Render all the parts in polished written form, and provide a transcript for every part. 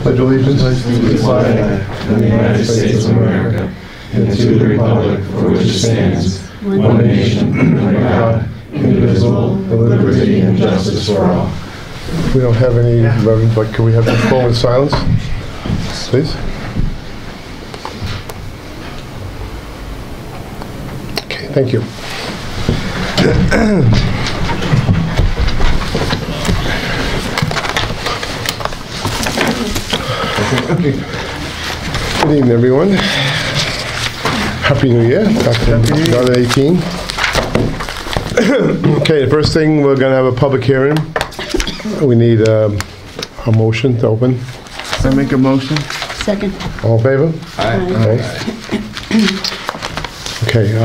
pledge allegiance to the flag of the United States of America and to the republic for which it stands, one nation, under God, indivisible, with liberty and justice for all. We don't have any, but can we have this moment of silence, please? Okay, thank you. Good evening, everyone. Happy New Year. Back to 2018. Okay, the first thing, we're going to have a public hearing. We need a motion to open. I make a motion. Second. All in favor? Aye. Okay. You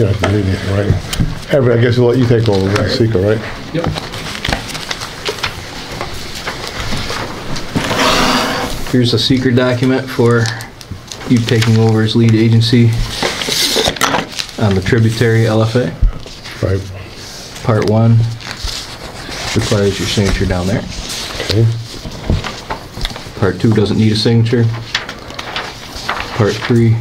don't have to read it, right? Everett, I guess we'll let you take over with seeker, right? Yep. Here's a secret document for you taking over as lead agency on the tributary LFA. Right. Part 1 requires your signature down there. Okay. Part 2 doesn't need a signature. Part 3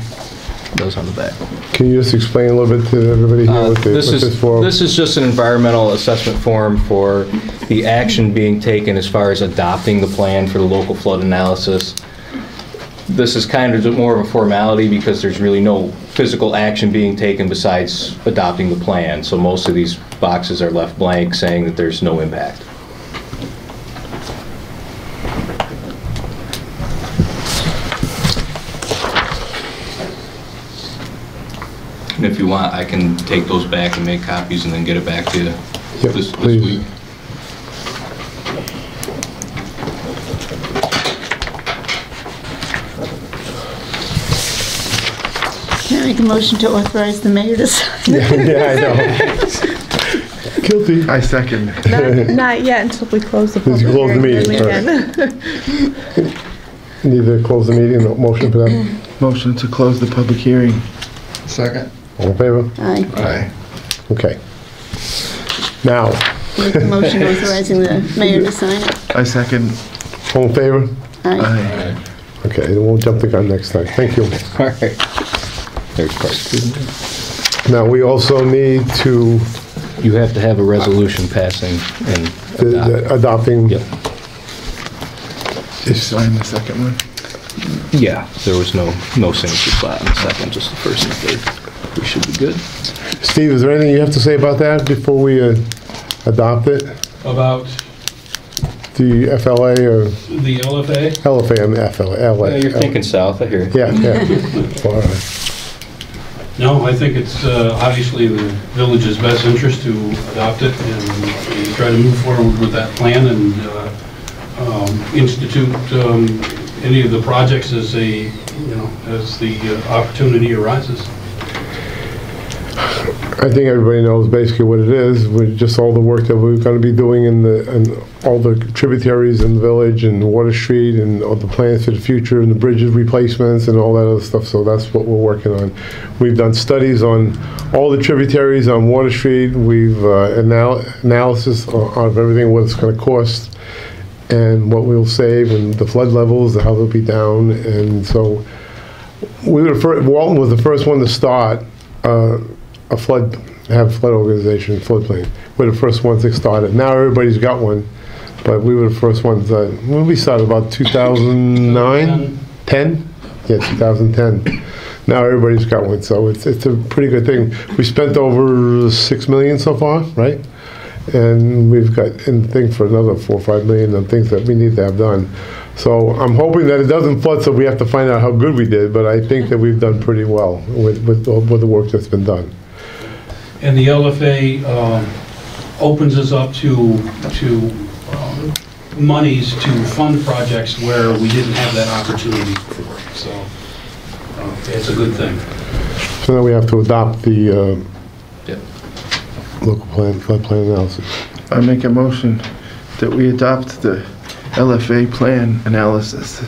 does on the back. Can you just explain a little bit to everybody here what this is for? This is just an environmental assessment form for the action being taken as far as adopting the plan for the local flood analysis. This is kind of more of a formality because there's really no physical action being taken besides adopting the plan. So most of these boxes are left blank saying that there's no impact. And if you want, I can take those back and make copies and then get it back to you this week. Can I make a motion to authorize the mayor to sign? Yeah, I know. Guilty. I second. Not yet until we close the Let's public close the hearing, meeting, then we can. Need to close the meeting, motion for that. Motion to close the public hearing. Second. All in favor? Aye. Aye. Okay. Now. Make a motion authorizing the mayor to sign it. I second. All in favor? Aye. Aye. Okay, then we'll jump the gun next time. Thank you. All right. There's part 2. Now, we also need to... You have to have a resolution passing and adopting... Yep. Sign the second one. Yeah, there was no signature spot on the second, just the first and third. We should be good. Steve, is there anything you have to say about that before we adopt it? About The FLA or... the LFA? LFA and FLA. Yeah, you're thinking south, I hear you. Yeah. All right. No, I think it's obviously the village's best interest to adopt it and try to move forward with that plan and institute any of the projects as the opportunity arises. I think everybody knows basically what it is. With just all the work that we're going to be doing in all the tributaries in the village and Water Street and all the plans for the future and the bridges replacements and all that other stuff. So that's what we're working on. We've done studies on all the tributaries on Water Street. We've analysis of everything, what it's going to cost and what we'll save and the flood levels, how they'll be down. And so Walton was the first one to start have a flood organization, floodplain. We're the first ones that started. Now everybody's got one, but we were the first ones that, when we started, about 2009? 10? Yeah, 2010. Now everybody's got one, so it's a pretty good thing. We spent over $6 million so far, right? And we've got in the thing for another $4 or $5 million on things that we need to have done. So I'm hoping that it doesn't flood, so we have to find out how good we did, but I think that we've done pretty well with the work that's been done. And the LFA opens us up to monies to fund projects where we didn't have that opportunity before. So it's a good thing. So now we have to adopt the local flood plan analysis. I make a motion that we adopt the LFA plan analysis.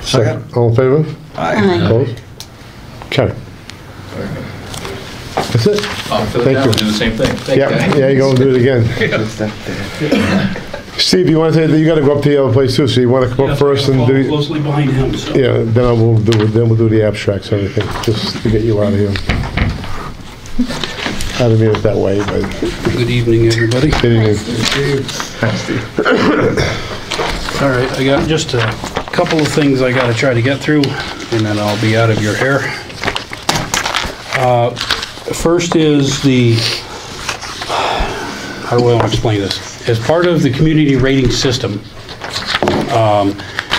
Second. All in favor? Aye. Opposed? Okay. That's it. I'll fill it Thank out you. and do the same thing. Thanks, Yeah, guys. yeah, you go and do it again. Steve, you want to say that you got to go up to the other place too, so you want to come up Yes, first I'll and follow do, closely behind him, so. yeah, then we'll do the abstracts and everything, just to get you out of here. I didn't mean it that way, but. Good evening, everybody. Good evening. All right, I got just a couple of things I gotta try to get through, and then I'll be out of your hair. First is how do I want to explain this? As part of the community rating system,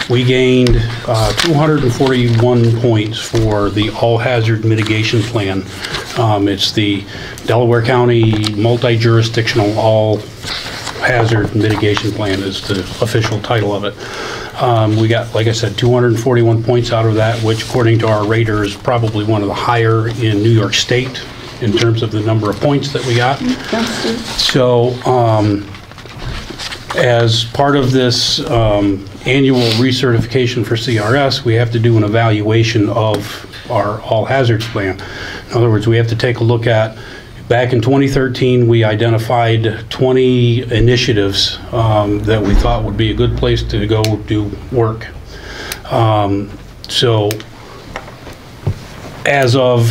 we gained 241 points for the all-hazard mitigation plan. It's the Delaware County Multi-Jurisdictional All-Hazard Mitigation Plan is the official title of it. We got, like I said, 241 points out of that, which according to our rater is probably one of the higher in New York State in terms of the number of points that we got. So as part of this annual recertification for CRS, we have to do an evaluation of our all hazards plan. In other words, we have to take a look at, back in 2013, we identified 20 initiatives that we thought would be a good place to go do work. So as of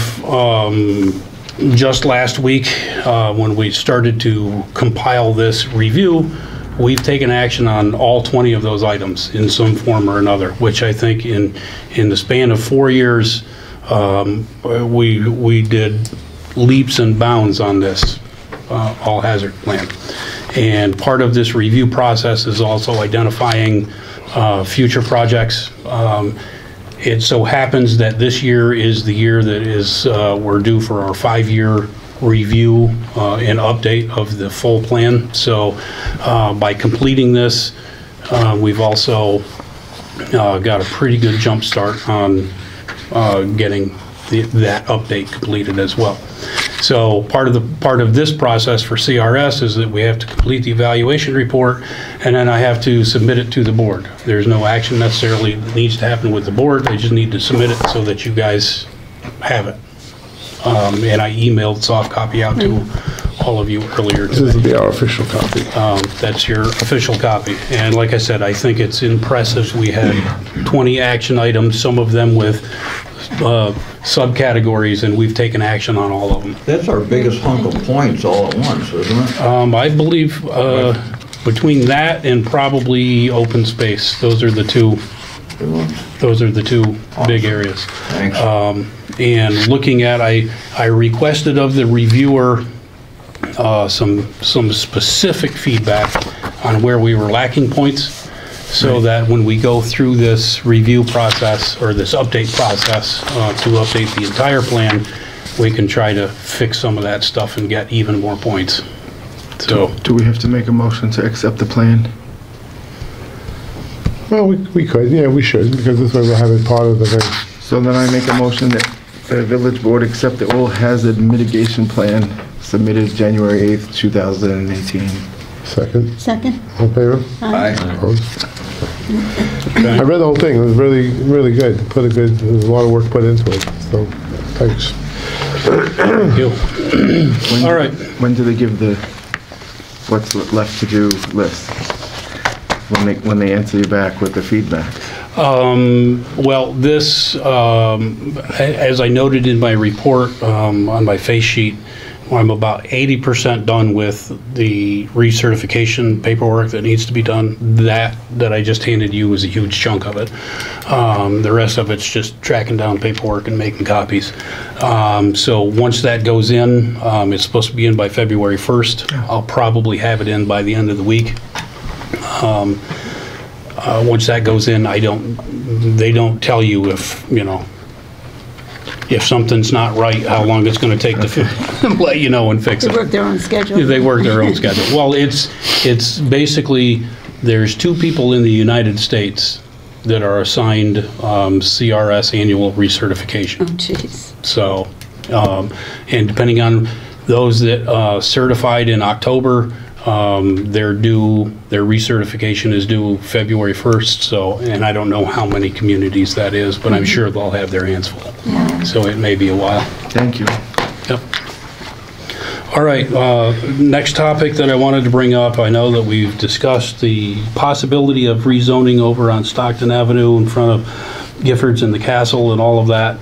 just last week, when we started to compile this review, we've taken action on all 20 of those items in some form or another, which I think in the span of 4 years, we did leaps and bounds on this all hazard plan. And part of this review process is also identifying future projects. It so happens that this year is the year that is we're due for our 5-year review and update of the full plan. So by completing this, we've also got a pretty good jump start on getting that update completed as well. So part of this process for CRS is that we have to complete the evaluation report, and then I have to submit it to the board. There's no action necessarily that needs to happen with the board. I just need to submit it so that you guys have it. And I emailed soft copy out to all of you earlier today. This will be our official copy. That's your official copy. And like I said, I think it's impressive. We had 20 action items, some of them with subcategories, and we've taken action on all of them. That's our biggest hunk of points all at once, isn't it? I believe between that and probably open space, those are the two big areas. Thanks. And looking at, I requested of the reviewer some specific feedback on where we were lacking points, so that when we go through this review process or this update process to update the entire plan, we can try to fix some of that stuff and get even more points. So, Do we have to make a motion to accept the plan? Well, we could, yeah, we should, because this way we'll have it part of the thing. So then I make a motion that the village board accept the all hazard mitigation plan submitted January 8th, 2018. Second, Second? all in favor? Aye. Opposed? I read the whole thing, it was really, really good. There was a lot of work put into it, so, thanks. thank you. All right. When do they give the what's left to do list? When they answer you back with the feedback? Well, this, as I noted in my report on my face sheet, I'm about 80% done with the recertification paperwork that needs to be done. That I just handed you is a huge chunk of it. The rest of it's just tracking down paperwork and making copies. So once that goes in, it's supposed to be in by February 1st. I'll probably have it in by the end of the week. Once that goes in, they don't tell you if something's not right, how long it's going to take to let you know and fix it. They work their own schedule. They work their own schedule. Well, it's basically, there's 2 people in the United States that are assigned CRS annual recertification. Oh, jeez. So, and depending on those that certified in October, their recertification is due February 1st. So, and I don't know how many communities that is, but I'm sure they'll have their hands full. Yeah. So it may be a while. Thank you. Yep. All right, next topic that I wanted to bring up, I know that we've discussed the possibility of rezoning over on Stockton Avenue in front of Giffords and the Castle and all of that.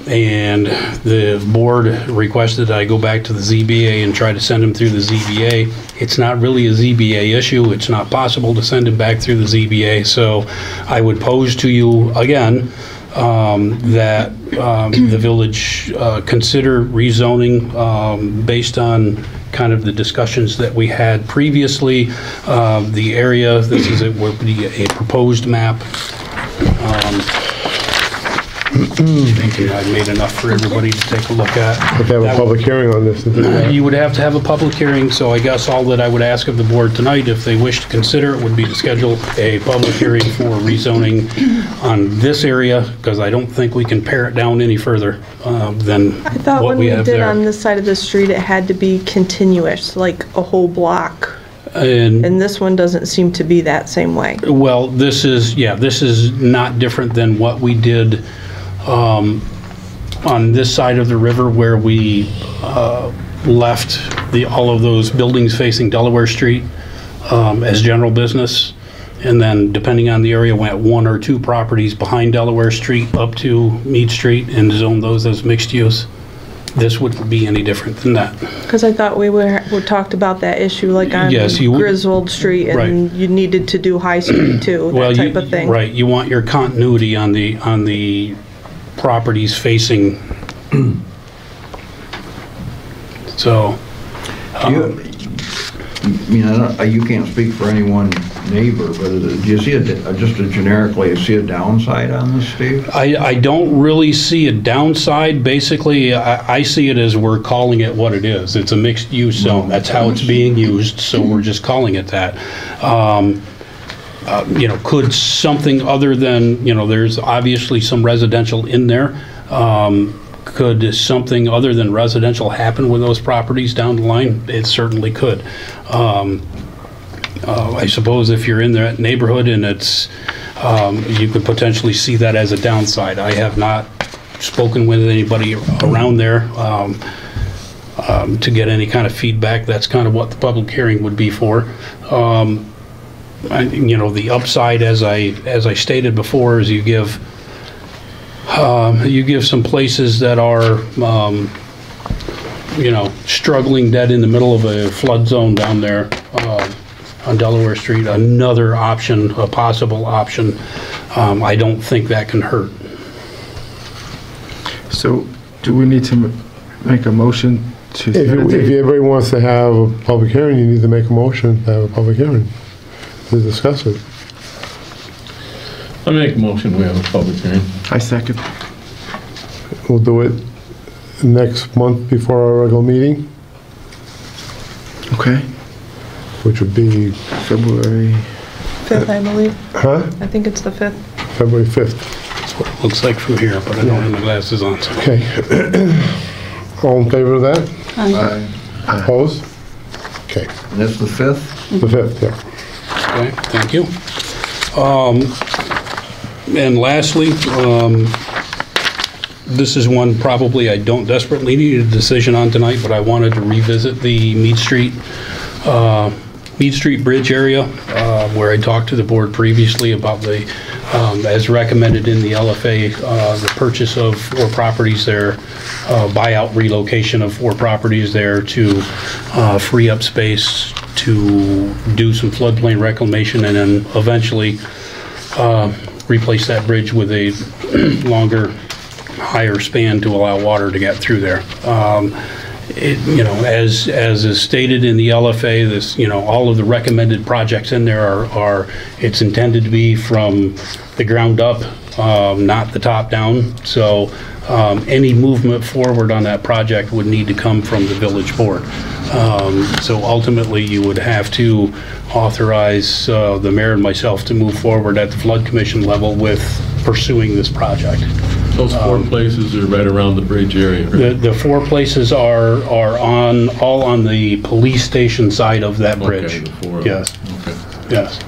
And the board requested I go back to the ZBA and try to send him through the ZBA. It's not really a ZBA issue. It's not possible to send him back through the ZBA. So I would pose to you again that the village consider rezoning based on kind of the discussions that we had previously. The area, this is would be a proposed map. Thinking I've made enough for everybody to take a look at. Have to have a public hearing on this. You would have to have a public hearing, so I guess all that I would ask of the board tonight, if they wish to consider it, would be to schedule a public hearing for rezoning on this area, because I don't think we can pare it down any further than I thought what when we we have did there. on this side of the street, it had to be continuous, like a whole block. And this one doesn't seem to be that same way. Well, this is not different than what we did on this side of the river, where we left all of those buildings facing Delaware Street as general business, and then depending on the area, went 1 or 2 properties behind Delaware Street up to Mead Street and zoned those as mixed use. This wouldn't be any different than that. Because I thought we talked about that issue like on Yes, you would- Griswold Street, and Right. you needed to do High Street too, that type of thing. Right, you want your continuity on the properties facing. So, You, I mean, you can't speak for any one neighbor, but do you see just generically, you see a downside on this, Steve? I don't really see a downside. Basically, I see it as we're calling it what it is. It's a mixed-use zone. That's how it's being used, so we're just calling it that. Could something other than, there's obviously some residential in there. Could something other than residential happen with those properties down the line? It certainly could. I suppose if you're in that neighborhood and it's, you could potentially see that as a downside. I have not spoken with anybody around there to get any kind of feedback. That's kind of what the public hearing would be for. The upside, as I stated before, is you give some places that are struggling dead in the middle of a flood zone down there on Delaware Street another option, a possible option. I don't think that can hurt. So, do we need to make a motion to set a If date? everybody wants to have a public hearing, you need to make a motion to have a public hearing to discuss it. I make a motion, we have a public hearing. I second. We'll do it next month before our regular meeting, Okay. which would be, February. 5th, I believe. huh? I think it's the 5th. February 5th. That's what it looks like from here, but I don't have my glasses on. So. Okay. All in favor of that? Aye. Opposed? Okay, And that's the 5th? the 5th, yeah. Okay, thank you. And lastly, this is one probably I don't desperately need a decision on tonight, but I wanted to revisit the Mead Street Bridge area, where I talked to the board previously about the, as recommended in the LFA, the purchase of 4 properties there, buyout relocation of 4 properties there to free up space to do some floodplain reclamation, and then eventually replace that bridge with a longer, higher span to allow water to get through there. As is stated in the LFA, this, all of the recommended projects in there are it's intended to be from the ground up, not the top down. So any movement forward on that project would need to come from the village board. So ultimately, you would have to authorize the mayor and myself to move forward at the flood commission level with pursuing this project. Those 4 places are right around the bridge area, right? The 4 places are all on the police station side of that bridge. Okay, the 4 of them. Yes, Okay. yes.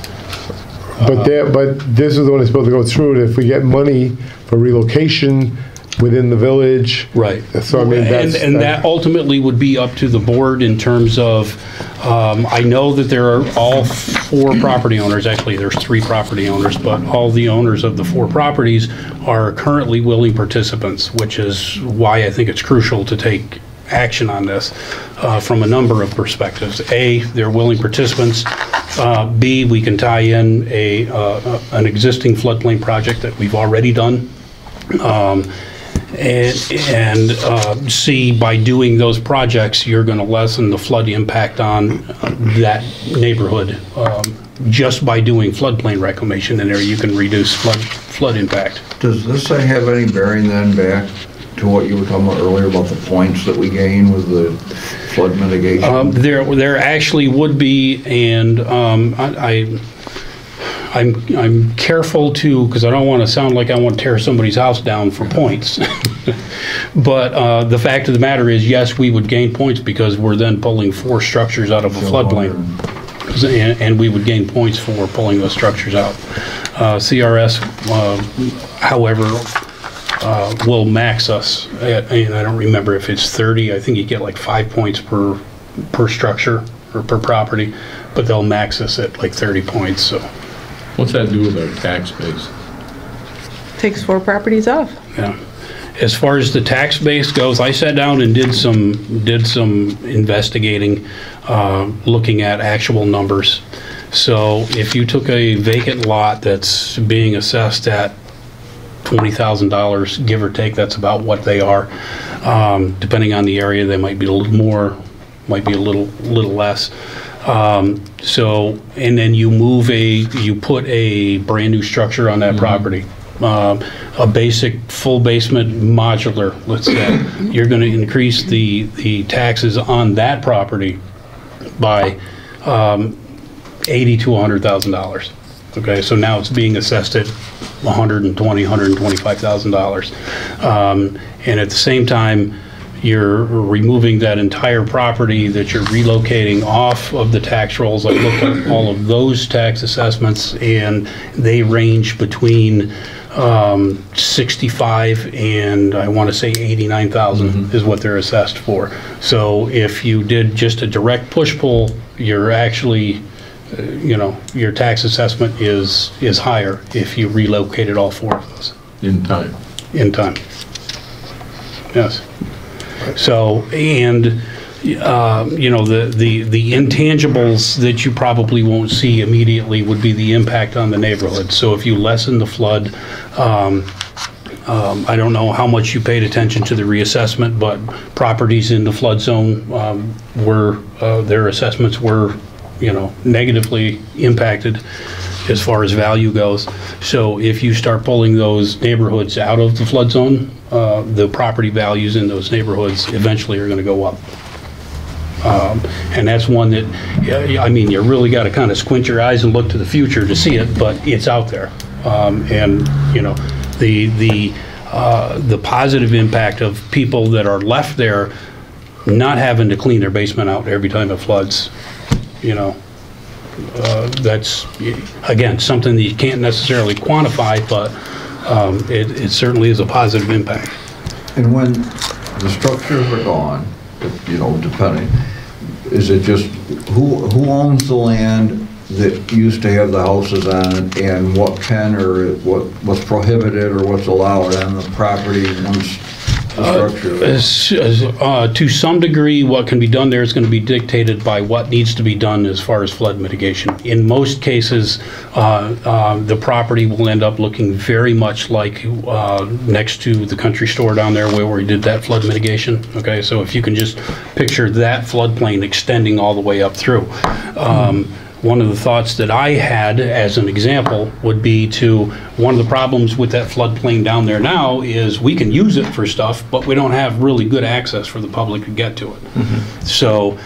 But this is the one that's supposed to go through, that if we get money for relocation, within the village. Right. So I mean, and that ultimately would be up to the board in terms of, I know that there are all 4 property owners, actually there's 3 property owners, but all the owners of the 4 properties are currently willing participants, which is why I think it's crucial to take action on this from a number of perspectives. A, they're willing participants. B, we can tie in an existing floodplain project that we've already done. And C, by doing those projects, you're going to lessen the flood impact on that neighborhood. Just by doing floodplain reclamation in there, you can reduce flood impact. Does this have any bearing then back to what you were talking about earlier about the points that we gain with the flood mitigation? There actually would be, and I'm careful to, because I don't want to sound like I want to tear somebody's house down for points. But the fact of the matter is, yes, we would gain points because we're then pulling 4 structures out of a floodplain. And we would gain points for pulling those structures out. CRS, however, will max us at, and I don't remember if it's 30, I think you get like 5 points per structure or per property, but they'll max us at like 30 points, so. What's that do with our tax base? Takes 4 properties off. Yeah. As far as the tax base goes, I sat down and did some investigating, looking at actual numbers. So if you took a vacant lot that's being assessed at $20,000, give or take, that's about what they are. Depending on the area, they might be a little more, might be a little less. So, and then you put a brand new structure on that property. A basic full basement modular, let's say, you're going to increase the taxes on that property by $80,000 to $100,000. Okay, so now it's being assessed at $120,000, $125,000, and at the same time, you're removing that entire property that you're relocating off of the tax rolls. I looked at all of those tax assessments, and they range between 65 and I want to say 89,000 is what they're assessed for. So if you did just a direct push-pull, you're actually, your tax assessment is higher if you relocated all 4 of those. In time. In time. Yes. So, and the intangibles that you probably won't see immediately would be the impact on the neighborhood. So if you lessen the flood, I don't know how much you paid attention to the reassessment, but properties in the flood zone their assessments were, negatively impacted as far as value goes. So if you start pulling those neighborhoods out of the flood zone, the property values in those neighborhoods eventually are going to go up. And that's one that, I mean, you really got to kind of squint your eyes and look to the future to see it, but it's out there. And, the positive impact of people that are left there not having to clean their basement out every time it floods, that's, again, something that you can't necessarily quantify, but it certainly is a positive impact. And when the structures are gone, depending, is it just who owns the land that used to have the houses on it, and what can or what's prohibited or what's allowed on the property once the structure? To some degree, what can be done there is going to be dictated by what needs to be done as far as flood mitigation. In most cases, the property will end up looking very much like next to the country store down there where we did that flood mitigation. Okay, so if you can just picture that floodplain extending all the way up through. One of the thoughts that I had as an example would be one of the problems with that floodplain down there now is we can use it for stuff, but we don't have really good access for the public to get to it. So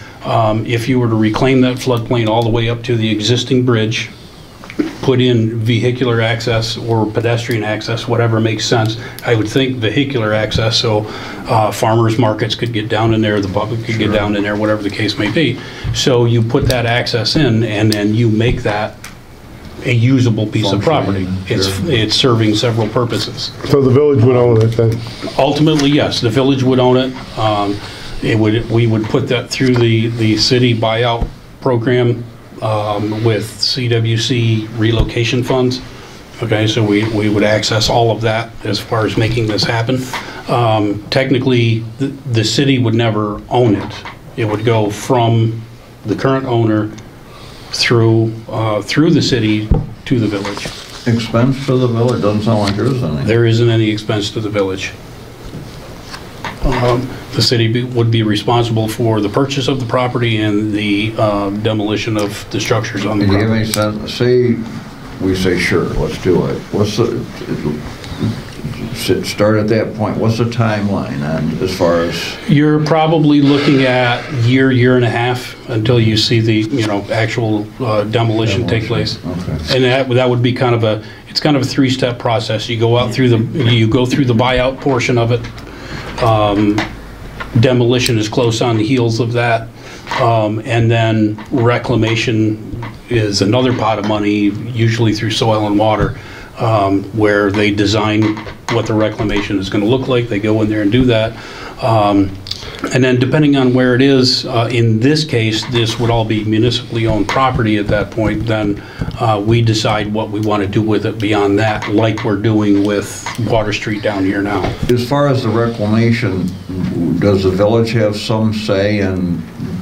if you were to reclaim that floodplain all the way up to the existing bridge, put in vehicular access or pedestrian access, whatever makes sense. I would think vehicular access, so farmers markets could get down in there, the public could get down in there, whatever the case may be. So you put that access in, and then you make that a usable piece of property. Functioning, It's serving several purposes. So the village would own it then? Ultimately, yes, the village would own it. We would put that through the city buyout program with CWC relocation funds. Okay, so we would access all of that as far as making this happen. Technically, the city would never own it. It would go from the current owner through the city to the village. Expense to the village, doesn't sound like there is any. There isn't any expense to the village. The city would be responsible for the purchase of the property and the demolition of the structures on the Do you have property. any sense, say, we say, sure, let's do it. What's the, start at that point, what's the timeline on as far as? You're probably looking at year and a half until you see the, actual demolition take place. Okay. And that would be kind of a 3-step process. You go through the buyout portion of it. Demolition is close on the heels of that. And then reclamation is another pot of money, usually through soil and water, where they design what the reclamation is going to look like. They go in there and do that. And then depending on where it is, in this case, this would all be municipally owned property at that point. Then we decide what we want to do with it beyond that, like we're doing with Water Street down here now. As far as the reclamation, does the village have some say in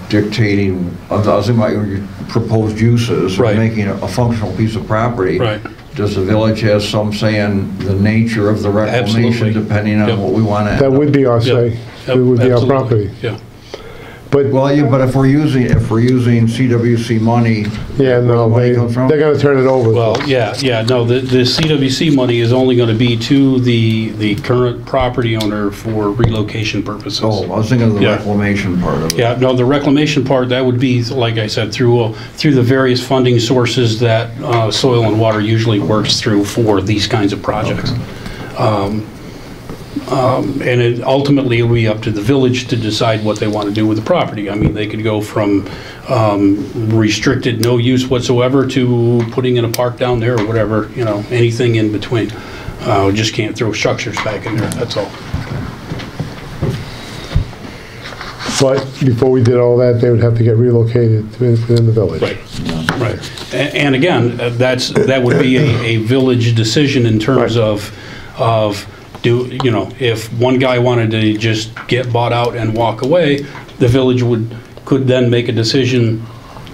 dictating, I was thinking about your proposed uses, Right. making a functional piece of property? Right. Does the village have some say in the nature of the reclamation, Absolutely. depending on Yep. what we want to? That would be our say. Yep, It would be our absolutely. property. Yeah. But, Well, yeah, but if we're using CWC money, yeah, where the no, money comes from? they're gonna turn it over. Well, no, the CWC money is only going to be to the current property owner for relocation purposes. Oh, I was thinking of the Yeah. reclamation part of it. Yeah, no, the reclamation part, that would be, like I said, through the various funding sources that Soil and Water usually works through for these kinds of projects. And it ultimately will be up to the village to decide what they want to do with the property. I mean, they could go from restricted, no use whatsoever, to putting in a park down there or whatever, anything in between. We just can't throw structures back in there, that's all. But before we did all that, they would have to get relocated within the village. Right, right. And again, that would be a village decision in terms of if one guy wanted to just get bought out and walk away, the village could then make a decision.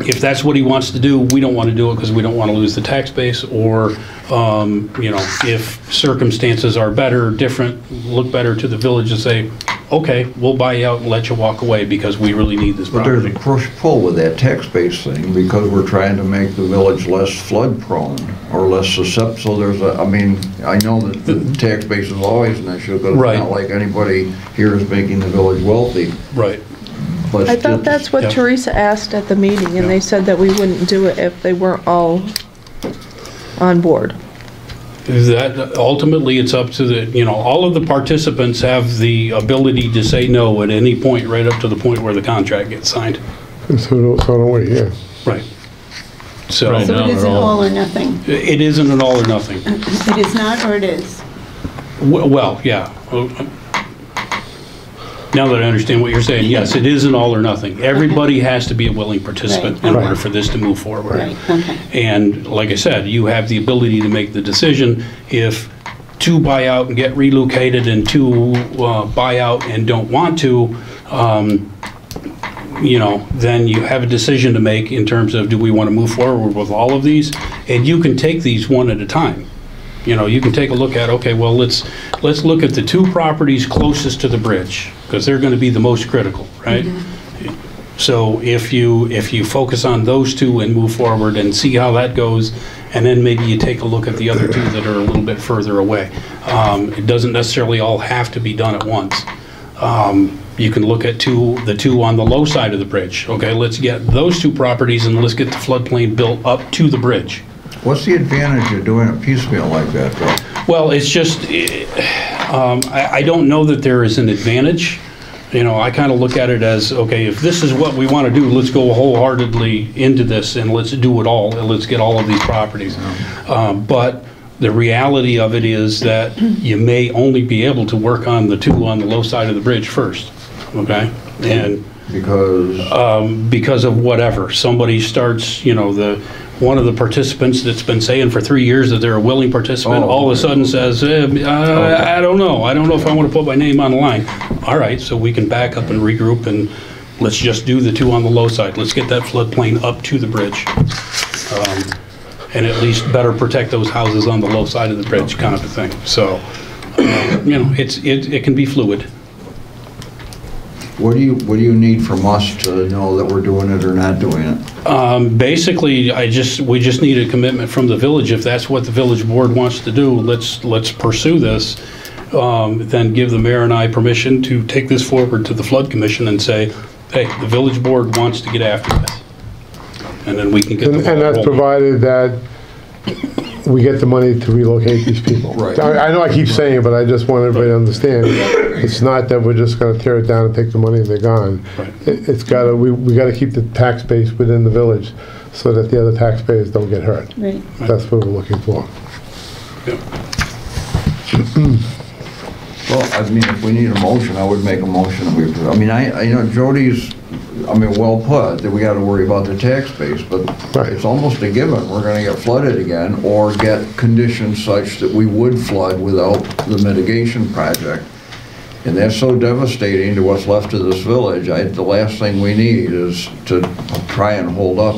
If that's what he wants to do, we don't want to do it because we don't want to lose the tax base, or if circumstances are better, different, look better to the village to say, okay, we'll buy you out and let you walk away because we really need this But there's property. a push-pull with that tax base thing, because we're trying to make the village less flood-prone or less susceptible. So I know that the tax base is always an issue, because it's Right. not like anybody here is making the village wealthy. Right. But I thought that's what Yeah. Teresa asked at the meeting, and Yeah. they said that we wouldn't do it if they weren't all on board. That ultimately, it's up to all of the participants have the ability to say no at any point, right up to the point where the contract gets signed. So don't we, yeah. Right. So So it isn't all or nothing. it isn't an all or nothing. It is not, or it is? Well, yeah. Now that I understand what you're saying, yes, it is an all or nothing. Everybody has to be a willing participant Right, in okay. order for this to move forward. Right, okay. And like I said, you have the ability to make the decision. If 2 buy out and get relocated and 2 buy out and don't want to, then you have a decision to make in terms of, do we want to move forward with all of these? And you can take these one at a time. You can take a look at, okay, well, let's look at the 2 properties closest to the bridge, because they're going to be the most critical, right? So if you focus on those 2 and move forward and see how that goes, and then maybe you take a look at the other 2 that are a little bit further away. It doesn't necessarily all have to be done at once. You can look at the 2 on the low side of the bridge. Okay, let's get those 2 properties and let's get the floodplain built up to the bridge. what's the advantage of doing a piecemeal like that, though? Well, it's just, I don't know that there is an advantage. You know, I kind of look at it as, okay, if this is what we want to do, let's go wholeheartedly into this and let's do it all, and let's get all of these properties. But the reality of it is that you may only be able to work on the two on the low side of the bridge first, okay? And because of whatever. Somebody starts, you know, one of the participants that's been saying for 3 years that they're a willing participant, all of a sudden says, I don't know if I want to put my name on the line. All right, so we can back up and regroup, and let's just do the two on the low side. Let's get that floodplain up to the bridge. And at least better protect those houses on the low side of the bridge, kind of a thing. So, you know, it can be fluid. What do you need from us to know that we're doing it or not doing it? Basically, we just need a commitment from the village. If that's what the village board wants to do, let's pursue this. Then give the mayor and I permission to take this forward to the flood commission and say, hey, the village board wants to get after this. And then we can get the ball and that's rolling. provided that we get the money to relocate these people. Right. I know I keep saying it, but I just want everybody to understand. It's not that we're just going to tear it down and take the money and they're gone. Right. It's got to, we got to keep the tax base within the village so that the other taxpayers don't get hurt. Right. That's what we're looking for. Well, I mean, if we need a motion, I would make a motion that we, I mean, I you know, Jody's, I mean, well put, that we got to worry about the tax base, but Right. it's almost a given, we're going to get flooded again, or get conditions such that we would flood without the mitigation project. And that's so devastating to what's left of this village. The last thing we need is to try and hold up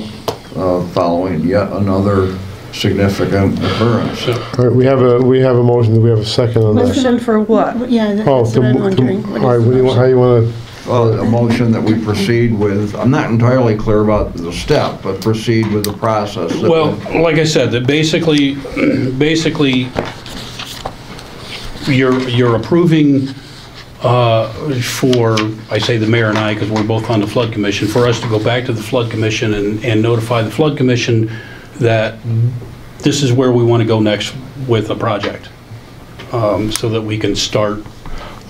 following yet another significant occurrence. All right, we have a motion. Do we have a second on that? Motion for what? Yeah, that's Oh, what I'm wondering. all right, how you want to? Well, a motion that we proceed with, I'm not entirely clear about the step, but proceed with the process. that Well, would- like I said, that basically, you're approving for, I say the mayor and I, because we're both on the flood commission, for us to go back to the flood commission and notify the flood commission that this is where we want to go next with a project, so that we can start.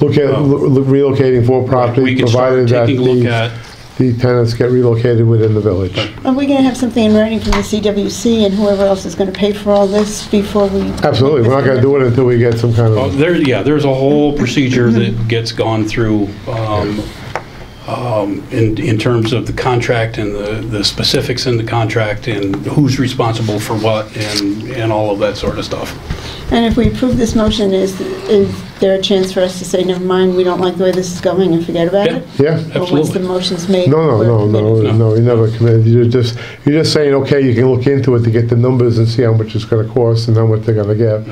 Look at relocating for property, We can start provided that taking a look at. the tenants get relocated within the village. Are we going to have something in writing from the CWC and whoever else is going to pay for all this before we? Absolutely, we're not going to do it until we get some kind of. There's a whole procedure that gets gone through in terms of the contract and the specifics in the contract and who's responsible for what and all of that sort of stuff. And if we approve this motion, is there a chance for us to say, never mind, we don't like the way this is going and forget about it? Yeah, Or once the absolutely. motion's made? no, we're committed? you never committed. You're just saying, okay, you can look into it to get the numbers and see how much it's going to cost and how much they're going to get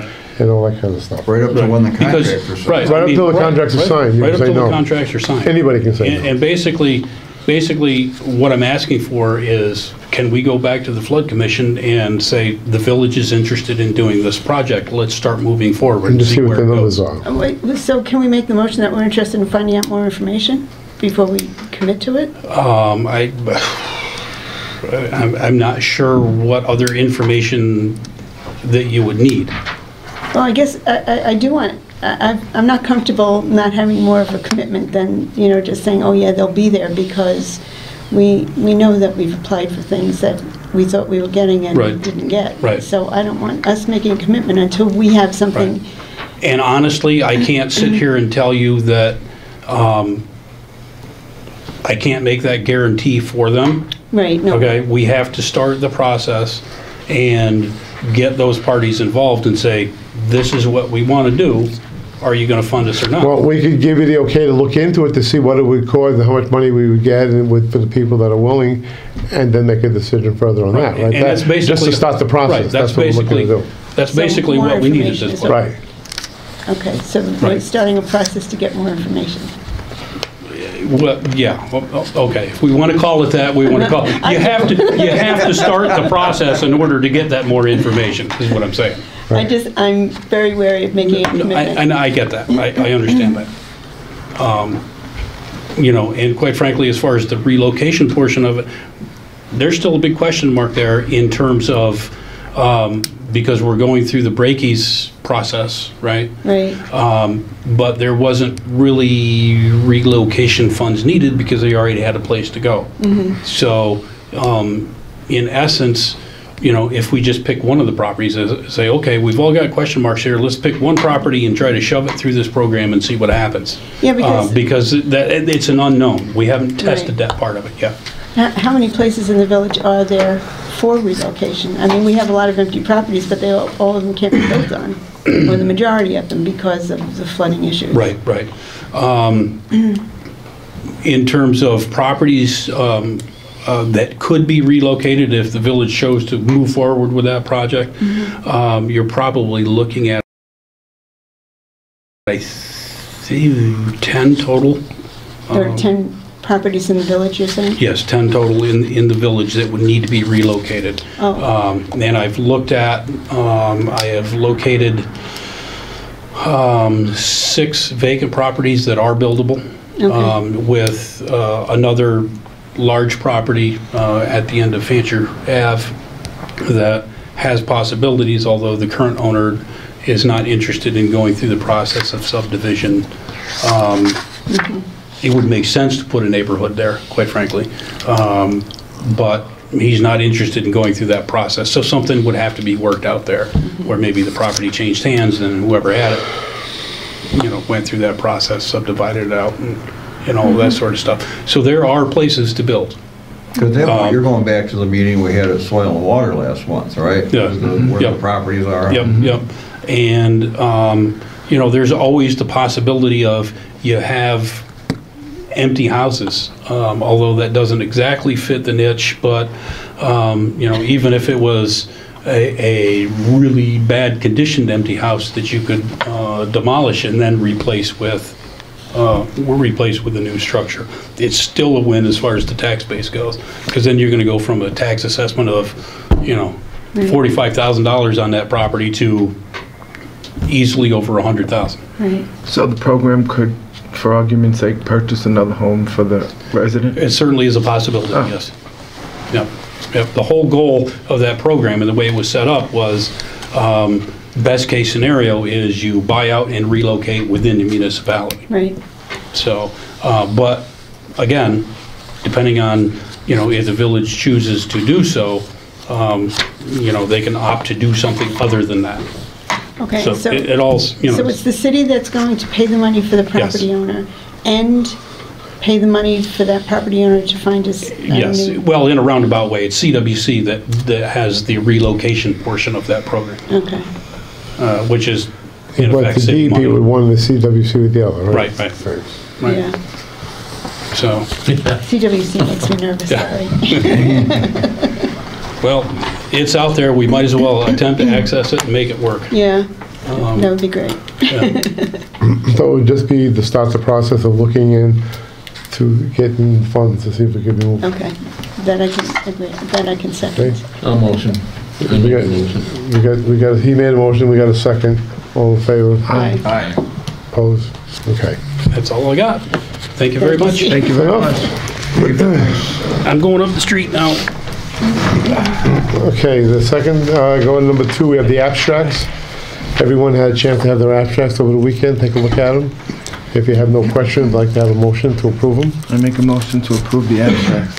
and all that kind of stuff. Right up to when the Because- contracts are signed. right. Right up till the contracts are signed, you Right can up say till the no. contracts are signed. Anybody can say no. And basically, what I'm asking for is, can we go back to the flood commission and say, the village is interested in doing this project, let's start moving forward And and to see see what where the it numbers goes. are. Wait, so can we make the motion that we're interested in finding out more information before we commit to it? I'm not sure what other information that you would need. Well, I guess I do want, I'm not comfortable not having more of a commitment than, just saying, oh yeah, they'll be there, because we know that we've applied for things that we thought we were getting and Right. didn't get. Right. So I don't want us making a commitment until we have something. And honestly, I can't sit here and tell you that, I can't make that guarantee for them. Right, no. Okay, we have to start the process and get those parties involved and say, this is what we want to do. Are you going to fund us or not? Well, we could give you the okay to look into it to see what it would cost and how much money we would get and for the people that are willing, and then make a decision further on that, right? And that's basically. Just to start the process, Right, that's what we're looking to do. That's So basically more what we need at information this is point. Right. Okay, so we're Right. starting a process to get more information. Well, yeah, okay, if we want to call it that, we want to call it. You have to start the process in order to get that more information, is what I'm saying. I'm very wary of making a commitment. And I get that, I understand that. And quite frankly, as far as the relocation portion of it, there's still a big question mark there in terms of because we're going through the breakies process, right? Right. But there wasn't really relocation funds needed because they already had a place to go. So, in essence, you know, if we just pick one of the properties, say, okay, we've all got question marks here, let's pick one property and try to shove it through this program and see what happens. Yeah, because it's an unknown. We haven't tested that part of it yet. How many places in the village are there for relocation? I mean, we have a lot of empty properties, but all of them can't be built on, or the majority of them, because of the flooding issues. Right. In terms of properties that could be relocated if the village chose to move forward with that project, you're probably looking at, I think, 10 total. There are 10 properties in the village, you're saying? Yes, 10 total in the village that would need to be relocated. And I've looked at, I have located 6 vacant properties that are buildable, with another large property at the end of Fancher Ave that has possibilities, although the current owner is not interested in going through the process of subdivision. It would make sense to put a neighborhood there, quite frankly, but he's not interested in going through that process. So something would have to be worked out there, where maybe the property changed hands and whoever had it, you know, went through that process, subdivided it out, and all that sort of stuff. So there are places to build. Because you're going back to the meeting we had at Soil and Water last month, right? Yeah. Where the properties are. Yep. And, you know, there's always the possibility of you have empty houses, although that doesn't exactly fit the niche, but, you know, even if it was a really bad conditioned empty house that you could demolish and then replace with a new structure, it's still a win as far as the tax base goes, because then you're going to go from a tax assessment of, you know, $45,000 on that property to easily over $100,000. Right. So the program could, for argument's sake, purchase another home for the resident? It certainly is a possibility, yes. Yep. The whole goal of that program and the way it was set up was, best case scenario is you buy out and relocate within the municipality. Right. So, but again, depending on, you know, if the village chooses to do so, you know, they can opt to do something other than that. Okay, so it all, you know. So it's the city that's going to pay the money for the property owner and pay the money for that property owner to find us Yes, well, in a roundabout way, it's CWC that has the relocation portion of that program. Okay. Which is, in But effect, the city DEP money. would want the CWC with the other, right? Right. Yeah. So. CWC makes me nervous, sorry. Well, it's out there, we might as well attempt to access it and make it work. Yeah, that would be great. Yeah. So it would just be to start the process of looking in to getting funds to see if we can move. Okay, that I can agree, that I can second. Okay. I'll motion. We got, he made a motion, we got a second. All in favor? Aye. Opposed? Okay. That's all I got. Thank you very much. Thank you very much. I'm going up the street now. Okay, the second, going number 2, we have the abstracts. Everyone had a chance to have their abstracts over the weekend, take a look at them. If you have no questions, I'd like to have a motion to approve them. I make a motion to approve the abstract.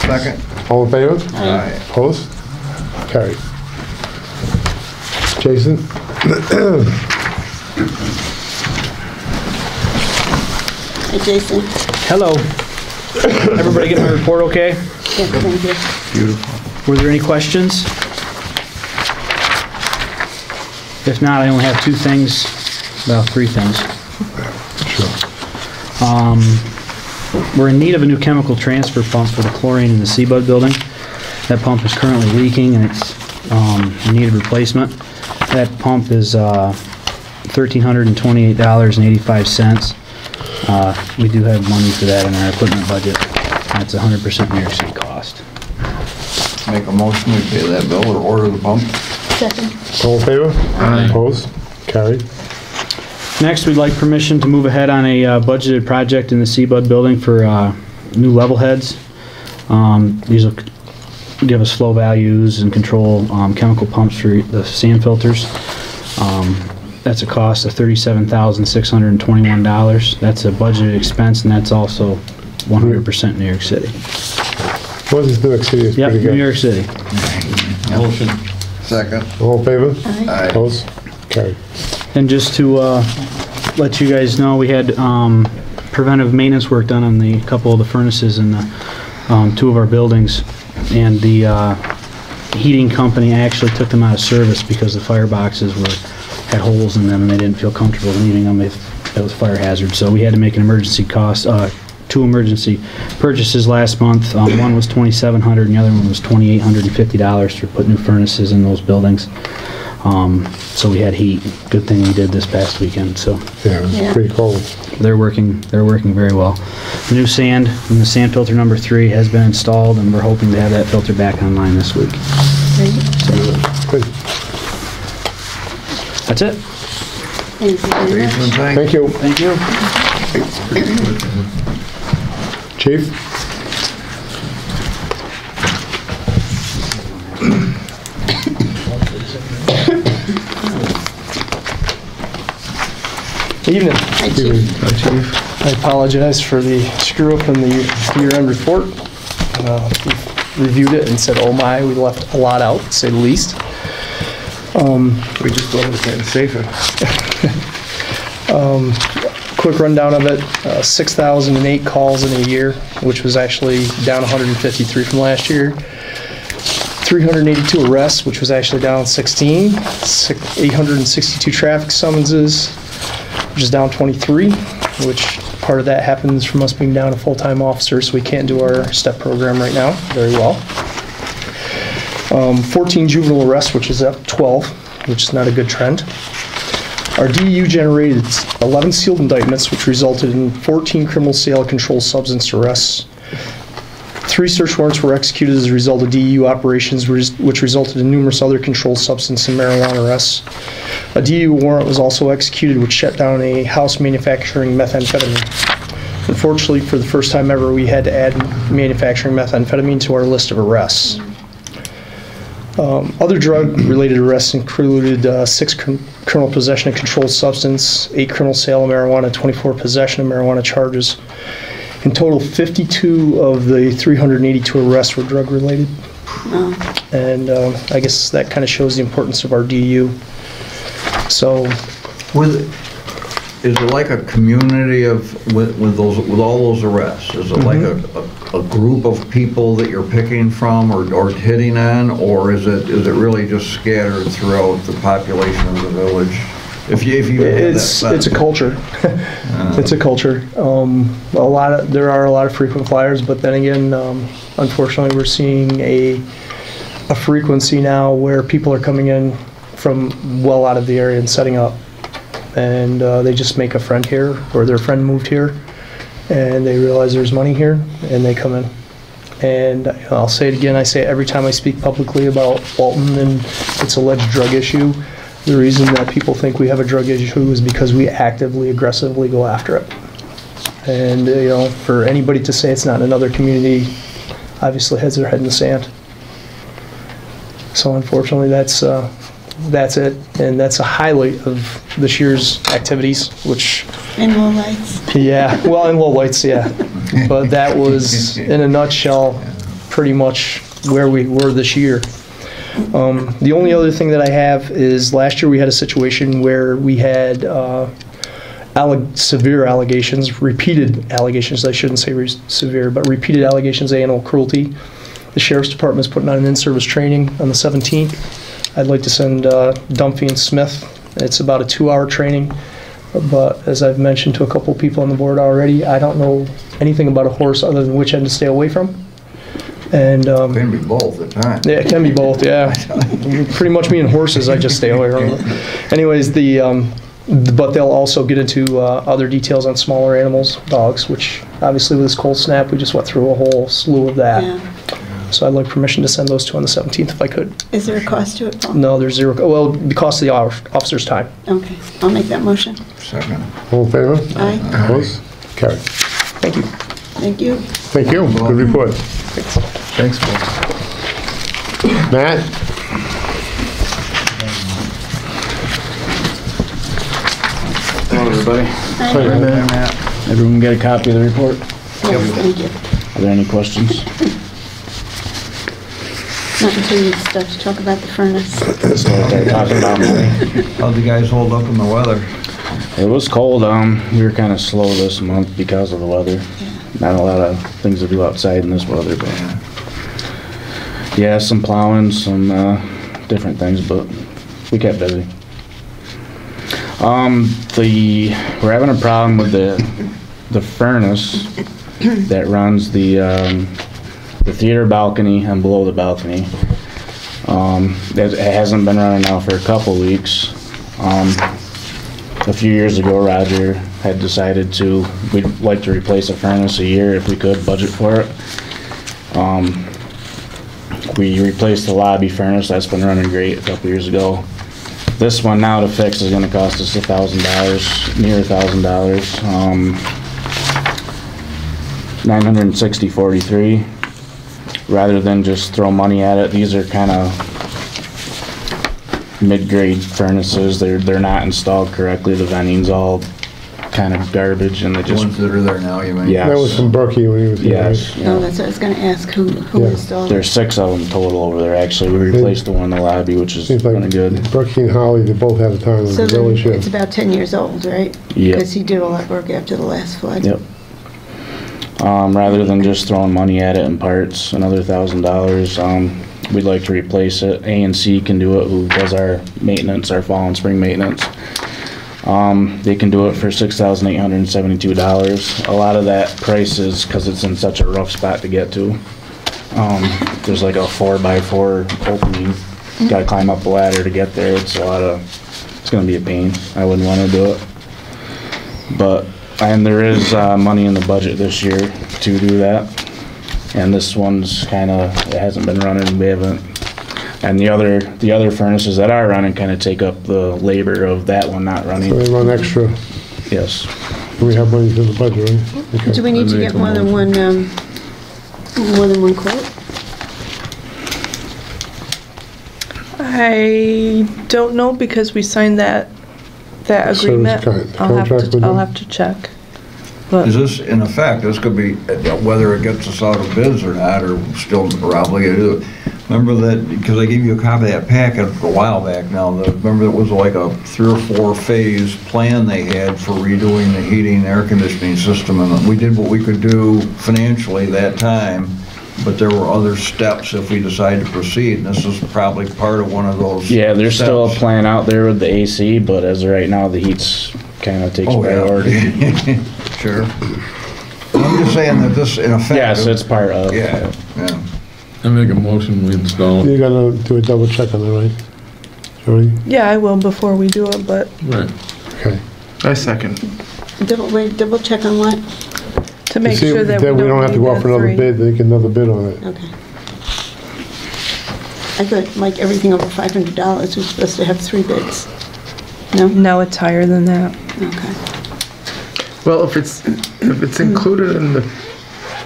Second. All in favor? Aye. Opposed? Carried. Jason? Hi, Jason. Hello. Everybody get my report okay? Yes, thank you. Beautiful. Were there any questions? If not, I only have 2 things, well, 3 things. Sure. We're in need of a new chemical transfer pump for the chlorine in the Seabud building. That pump is currently leaking and it's in need of replacement. That pump is $1,328.85. We do have money for that in our equipment budget. That's 100% New York City cost. Make a motion, we pay that bill or order the pump. Second. All in favor? Aye. Opposed? Carried. Next, we'd like permission to move ahead on a budgeted project in the Seabud building for new level heads. These will give us flow values and control chemical pumps for the sand filters. That's a cost of $37,621. That's a budgeted expense, and that's also 100% New York City. Well, this New York City is Yep, pretty good. New York City. Motion. Second. All in favor? Aye. Opposed? Carried. And just to let you guys know, we had preventive maintenance work done on the couple of the furnaces in the 2 of our buildings, and the heating company actually took them out of service because the fireboxes had holes in them and they didn't feel comfortable leaving them if it was fire hazard. So we had to make an emergency cost, 2 emergency purchases last month. One was $2,700 and the other one was $2,850 to put new furnaces in those buildings. So we had heat. Good thing we did this past weekend. So Yeah, it was pretty cold. they're working very well. The new sand and the sand filter number 3 has been installed, and we're hoping to have that filter back online this week. Good. That's it. Thank you very much. Thank you. Thank you. Chief? Evening. Hi, Chief. I apologize for the screw up in the year-end report. We reviewed it and said, oh my, we left a lot out, to say the least. We just thought it was getting safer. Quick rundown of it, 6,008 calls in a year, which was actually down 153 from last year. 382 arrests, which was actually down 16. 862 traffic summonses, which is down 23, which part of that happens from us being down a full-time officer, so we can't do our STEP program right now very well. 14 juvenile arrests, which is up 12, which is not a good trend. Our DEU generated 11 sealed indictments, which resulted in 14 criminal sale controlled substance arrests. 3 search warrants were executed as a result of DEU operations, which resulted in numerous other controlled substance and marijuana arrests. A DEU warrant was also executed, which shut down a house manufacturing methamphetamine. Unfortunately, for the first time ever, we had to add manufacturing methamphetamine to our list of arrests. Other drug-related arrests included 6 criminal possession of controlled substance, 8 criminal sale of marijuana, 24 possession of marijuana charges. In total, 52 of the 382 arrests were drug-related. And I guess that kind of shows the importance of our DEU. So, Is it like a community with all those arrests? Is it like a group of people that you're picking from or hitting on, or is it really just scattered throughout the population of the village? If you it's a culture. It's a culture. There are a lot of frequent flyers, but then again, unfortunately, we're seeing a frequency now where people are coming in from well out of the area and setting up, and they just make a friend here, or their friend moved here, and they realize there's money here, and they come in. And I'll say it again, I say it every time I speak publicly about Walton and its alleged drug issue. The reason that people think we have a drug issue is because we actively, aggressively go after it. And, for anybody to say it's not in another community, obviously has their head in the sand. So unfortunately, that's it, and that's a highlight of this year's activities, which... In low lights. Yeah, well, in low lights, yeah. But that was, in a nutshell, pretty much where we were this year. The only other thing that I have is last year we had a situation where we had severe allegations, repeated allegations, I shouldn't say severe, but repeated allegations of animal cruelty. The Sheriff's Department is putting on an in-service training on the 17th. I'd like to send Dunphy and Smith. It's about a 2-hour training, but as I've mentioned to a couple of people on the board already, I don't know anything about a horse other than which end to stay away from. And it can be both at times. Yeah, it can be both, yeah. Pretty much me and horses, I just stay away from them. Anyways, but they'll also get into other details on smaller animals, dogs, which obviously with this cold snap, we just went through a whole slew of that. Yeah. So I'd like permission to send those 2 on the 17th if I could. Is there a cost to it, Paul? No, there's zero. Well, the cost of the officer's time. Okay, I'll make that motion. Second. All in favor? Aye. Opposed? Carried. Thank you. Thank you. Thank you. Good report. Thanks, folks. Matt? Hello, everybody. Hi, Matt. Everyone get a copy of the report? Yes, thank you. Are there any questions? Not until you start to talk about the furnace. Talking about money. How'd the guys hold up in the weather? It was cold. We were kind of slow this month because of the weather. Not a lot of things to do outside in this weather, but yeah, some plowing, some different things, but we kept busy. We're having a problem with the furnace that runs the theater balcony and below the balcony. It hasn't been running now for a couple weeks. A few years ago, Roger had decided we'd like to replace a furnace a year if we could budget for it. We replaced the lobby furnace. That's been running great a couple years ago. This one now to fix is going to cost us $1,000, near $1,000. $960.43. Rather than just throw money at it, these are kind of mid-grade furnaces. They're not installed correctly. The venting's all kind of garbage, and they The just ones that are there now, you mean? Yes. That was from Berkey when he was here. yes. right? Yeah. Oh, that's what I was gonna ask, who Yeah. installed There's it? 6 of them total over there. Actually, we replaced the one in the lobby, which is Seems like running good. Berkey and Holly, they both had a time in So the then village it's here. about 10 years old, right? Yep. Because he did all that work after the last flood. Yep. Rather than just throwing money at it in parts, another $1,000, we'd like to replace it. A&C can do it, who does our maintenance, our fall and spring maintenance. They can do it for $6,872. A lot of that price is because it's in such a rough spot to get to. There's like a 4x4 opening. Gotta climb up a ladder to get there. It's gonna be a pain. I wouldn't wanna do it. And there is money in the budget this year to do that. And this one's it hasn't been running. We haven't. And the other furnaces that are running kind of take up the labor of that one not running. So they run extra. Yes. We have money for the budget, right? Okay. Do we need to get more than one quote? I don't know because we signed that Service agreement. contract with I'll them? have to check. Is But this, in effect, this could be, whether it gets us out of bids or not, or still we're obligated to do it. Remember that, because I gave you a copy of that packet a while back now, remember it was like a 3 or 4 phase plan they had for redoing the heating and air conditioning system, and we did what we could do financially that time, but there were other steps if we decide to proceed, and this is probably part of one of those. Yeah, there's still a steps. plan out there with the AC, but as of right now, the heat's kind of takes Oh, priority. yeah. Sure. I'm just saying that this, in effect. Yes, it's part of. Yeah, yeah. I make a motion, we install. You gotta do a double check on that, right? Jody? yeah, I will before we do it, but Right. Okay. I second. Double check on what? to make See, sure that we don't have to need go out that for another 3. bid, they get another bid on it. Okay. I thought like everything over $500 was supposed to have 3 bids. No? No, it's higher than that. Okay. Well, if it's included in the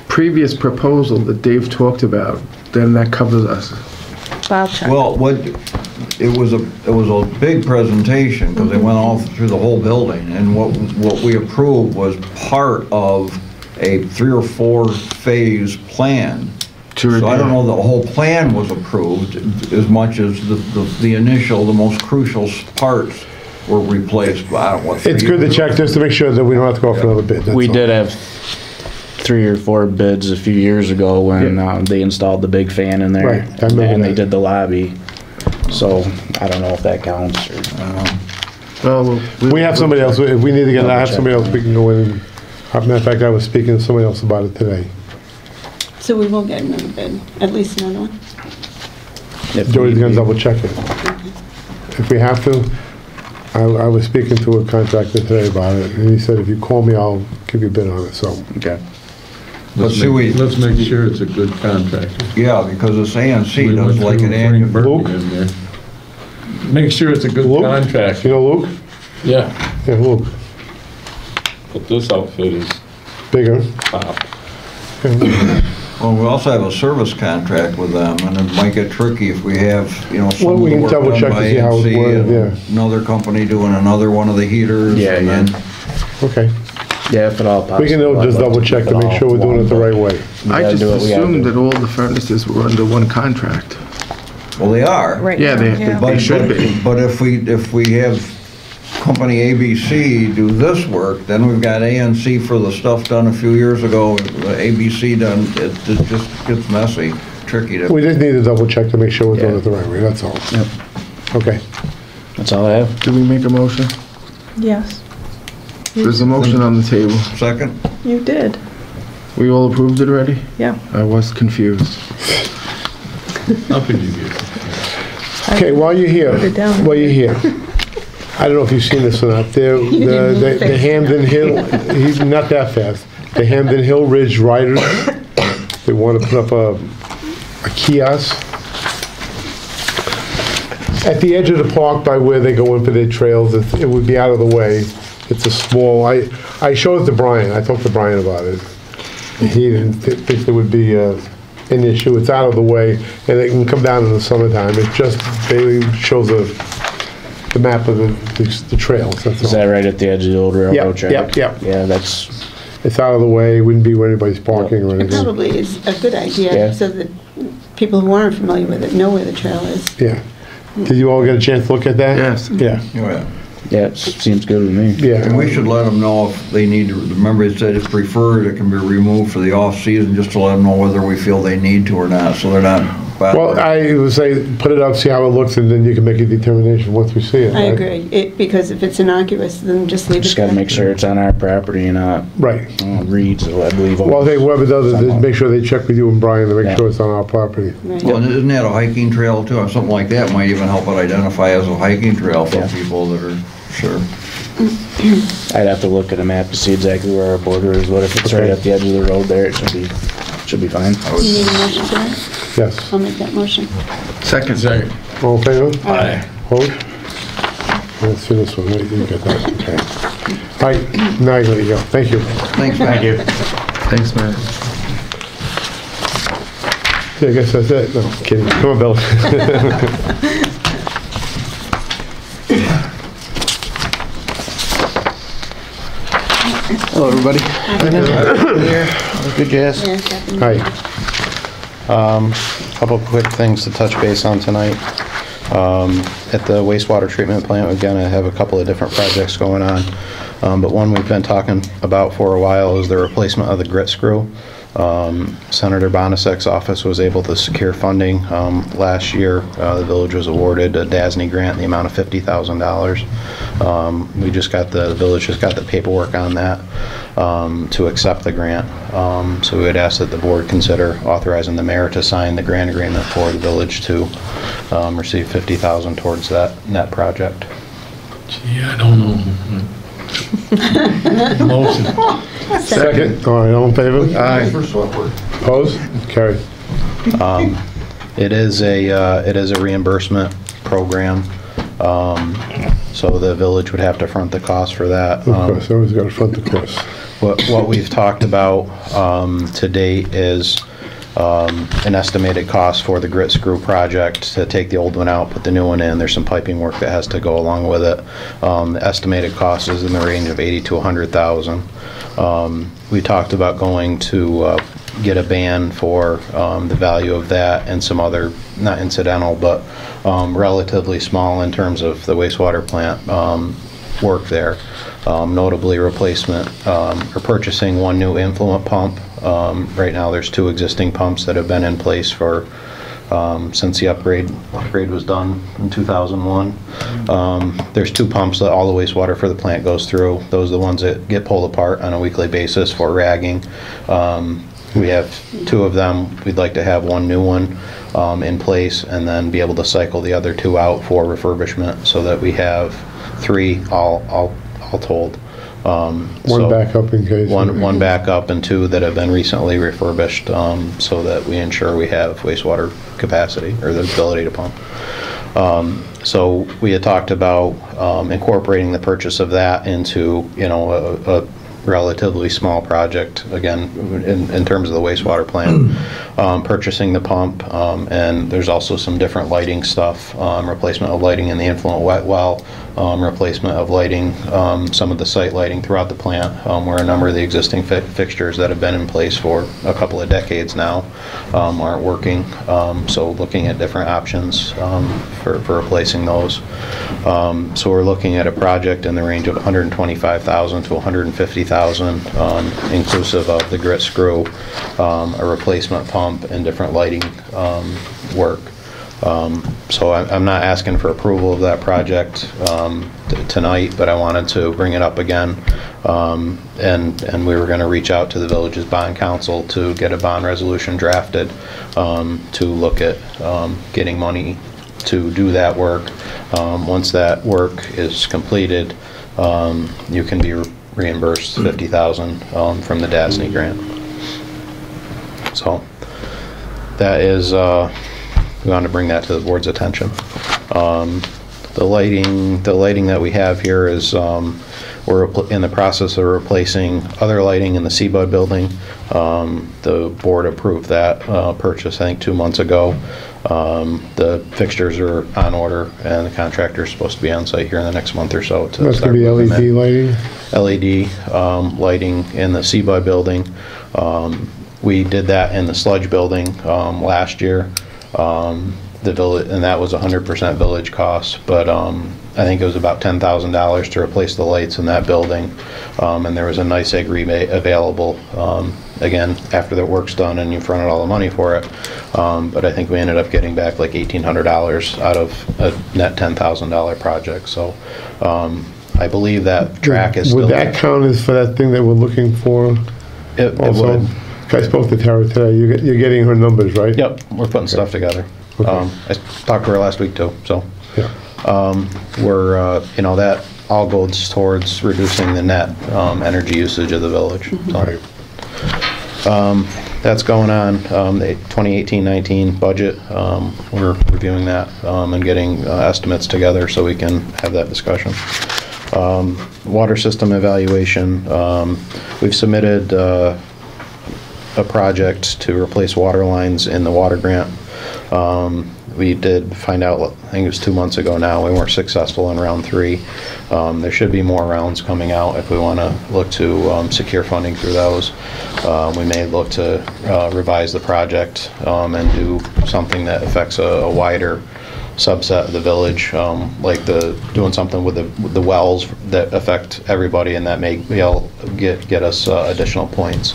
previous proposal that Dave talked about, then that covers us. I'll check. Well, it was a big presentation, because they went all through the whole building, and what we approved was part of a 3 or 4 phase plan. So I don't know the whole plan was approved as much as the initial, the most crucial parts were replaced. I don't know what. It's good to check just to make sure that we don't have to go out for another bid. that's We all. did have 3 or 4 bids a few years ago when they installed the big fan in there. Right, I remember and they that. did the lobby. So I don't know if that counts or. Well, We have somebody else, if we need to get, I have Double check. somebody else we can go in and, matter of fact, I was speaking to somebody else about it today. So we will get another bid, at least another one? If Jody's need gonna be. double check it. If we have to, I was speaking to a contractor today about it, and he said, if you call me, I'll give you a bid on it, so. Okay. Let's see, Let's make sure it's a good contractor. Yeah, because this ANC We does went like through an Frank annual. Burke in there. Make sure it's a good Luke? You contractor. know Luke? Yeah, Yeah, Luke, but this outfit is bigger. top. Well, we also have a service contract with them, and it might get tricky if we have, you know, some Well, of we the can work double done check to by see how it's ANC worded, and another company doing another one of the heaters. Yeah, and yeah. then- Okay. Yeah, if it all pops. We can just double check to make sure we're doing it the right way. I gotta just do what we gotta assumed do. that all the furnaces were under one contract. Well, they are. Right Yeah, now, they But, should be. but if we have company ABC do this work, then we've got ANC for the stuff done a few years ago, ABC done, it just gets messy, tricky to. We just need to double check to make sure we're doing it the right way, that's all. Yep. Okay. That's all I have. Do we make a motion? Yes, There's a motion on the table. Second? you did. We all approved it already? Yeah. I was confused. Okay, while you're here, Put it down. I don't know if you've seen this or not, the Hamden Hill, he's not that fast, the Hamden Hill Ridge Riders, they want to put up a kiosk at the edge of the park by where they go in for their trails. It would be out of the way. It's a small, I showed it to Brian, I talked to Brian about it. He didn't think there would be an issue. It's out of the way, and it can come down in the summertime. It just basically shows the map of the trails, that's all. Is that right at the edge of the old railroad track? Yep. Yeah, that's, It's out of the way, wouldn't be where anybody's parking or It anything. probably is a good Yeah. idea, so that people who aren't familiar with it know where the trail is. Yeah. Did you all get a chance to look at that? Yes. Yeah, Oh, yeah. yeah, it seems good with me. yeah. And we should let them know if they need to, remember it said it's preferred, it can be removed for the off-season, just to let them know whether we feel they need to or not, so they're not. Well, I would say, put it up, see how it looks, and then you can make a determination once we see it. I right? agree, because if it's innocuous, then just leave it Just gotta there. make sure it's on our property and not Right. Reed's, I believe. Well, whoever does it, just make sure they check with you and Brian to make Yeah. sure it's on our property. Right. Well, and isn't that a hiking trail too? Or something like that might even help it identify as a hiking trail for Yeah. people that are, sure. I'd have to look at a map to see exactly where our border is, but if it's right at the edge of the road there, it should be fine. You need a motion for that? Yes. I'll make that motion. Second. All in favor? Aye. Hold. Let's see this one, wait, you get that, okay. All right, now you gotta go, thank you. Thanks, Matt. Thank you. Thanks, Matt. Yeah, I guess that's it, no, kidding, come on, Bill. Hello, everybody. Good, Jess. Yes, I can- Hi, Couple of quick things to touch base on tonight. At the wastewater treatment plant, we're gonna have a couple of different projects going on. But one we've been talking about for a while is the replacement of the grit screw. Senator Bonasek's office was able to secure funding. Last year, the village was awarded a DASNY grant in the amount of $50,000. The village just got the paperwork on that to accept the grant. So we would ask that the board consider authorizing the mayor to sign the grant agreement for the village to receive $50,000 towards that project. Gee, I don't know. Motion. second, all right, all in favor? Aye. Opposed? Carried. It is a reimbursement program, so the village would have to front the cost for that. Of course, always gotta front the course. What we've talked about to date is an estimated cost for the grit screw project to take the old one out, put the new one in. There's some piping work that has to go along with it. The estimated cost is in the range of $80,000 to $100,000. We talked about going to get a ban for the value of that and some other, not incidental, but relatively small in terms of the wastewater plant work there. Notably replacement or purchasing one new influent pump. Right now there's 2 existing pumps that have been in place for since the upgrade was done in 2001. There's 2 pumps that all the wastewater for the plant goes through. Those are the ones that get pulled apart on a weekly basis for ragging. We have 2 of them. We'd like to have one new one in place and then be able to cycle the other 2 out for refurbishment so that we have 3 all told. One backup in case. One backup and 2 that have been recently refurbished so that we ensure we have wastewater capacity or the ability to pump. So we had talked about incorporating the purchase of that into, relatively small project, again, in terms of the wastewater plant. Purchasing the pump, and there's also some different lighting stuff, replacement of lighting in the influent wet well, replacement of lighting, some of the site lighting throughout the plant, where a number of the existing fixtures that have been in place for a couple of decades now aren't working. So looking at different options for replacing those. So we're looking at a project in the range of $125,000 to $150,000, inclusive of the grit screw, a replacement pump, and different lighting work. So I'm not asking for approval of that project tonight, but I wanted to bring it up again. And we were going to reach out to the village's bond council to get a bond resolution drafted to look at getting money to do that work. Once that work is completed, you can be reimbursed $50,000 from the DASNY grant. So that is, we want to bring that to the board's attention. The lighting that we have here is, we're in the process of replacing other lighting in the Seabud building. The board approved that purchase, I think, 2 months ago. The fixtures are on order, and the contractor is supposed to be on site here in the next month or so. That's going to be LED lighting? LED lighting in the Seabud building. We did that in the Sludge building last year. The village, and that was 100% village cost, but I think it was about $10,000 to replace the lights in that building, and there was a nice egg rebate available, again, after the work's done and you've fronted all the money for it, but I think we ended up getting back like $1,800 out of a net $10,000 project. So I believe that track is would still... that count as for that thing that we're looking for? It would. I spoke to Tara today. You're getting her numbers, right? Yep, we're putting stuff together. Okay. I talked to her last week too, so yeah. We're, that all goes towards reducing the net energy usage of the village. So, that's going on. The 2018-19 budget, we're reviewing that and getting estimates together so we can have that discussion. Water system evaluation, we've submitted a project to replace water lines in the water grant. We did find out, I think it was 2 months ago now, we weren't successful in round 3. There should be more rounds coming out if we want to look to secure funding through those. We may look to revise the project and do something that affects a wider subset of the village, like doing something with the wells that affect everybody, and that may be able to get us additional points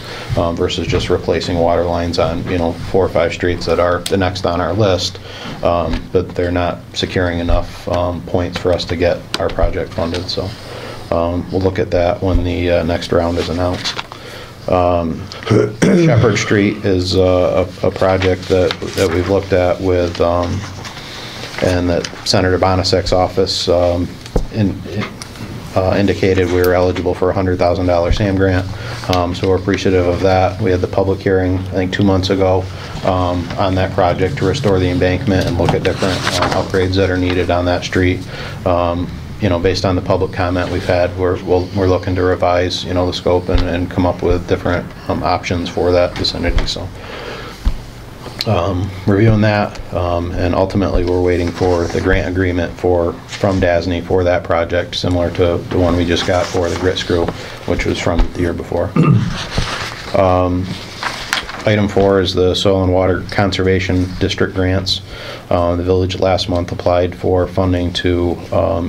versus just replacing water lines on 4 or 5 streets that are the next on our list, but they're not securing enough points for us to get our project funded. So we'll look at that when the next round is announced. Shepherd Street is a project that we've looked at with and that Senator Bonasek's office indicated we were eligible for a $100,000 SAM grant. So we're appreciative of that. We had the public hearing, I think, 2 months ago on that project to restore the embankment and look at different upgrades that are needed on that street. Based on the public comment we've had, we're looking to revise, the scope and come up with different options for that vicinity. So. Reviewing that, and ultimately we're waiting for the grant agreement from DASNY for that project, similar to the one we just got for the grit screw, which was from the year before. Item 4 is the Soil and Water Conservation District grants. The village last month applied for funding to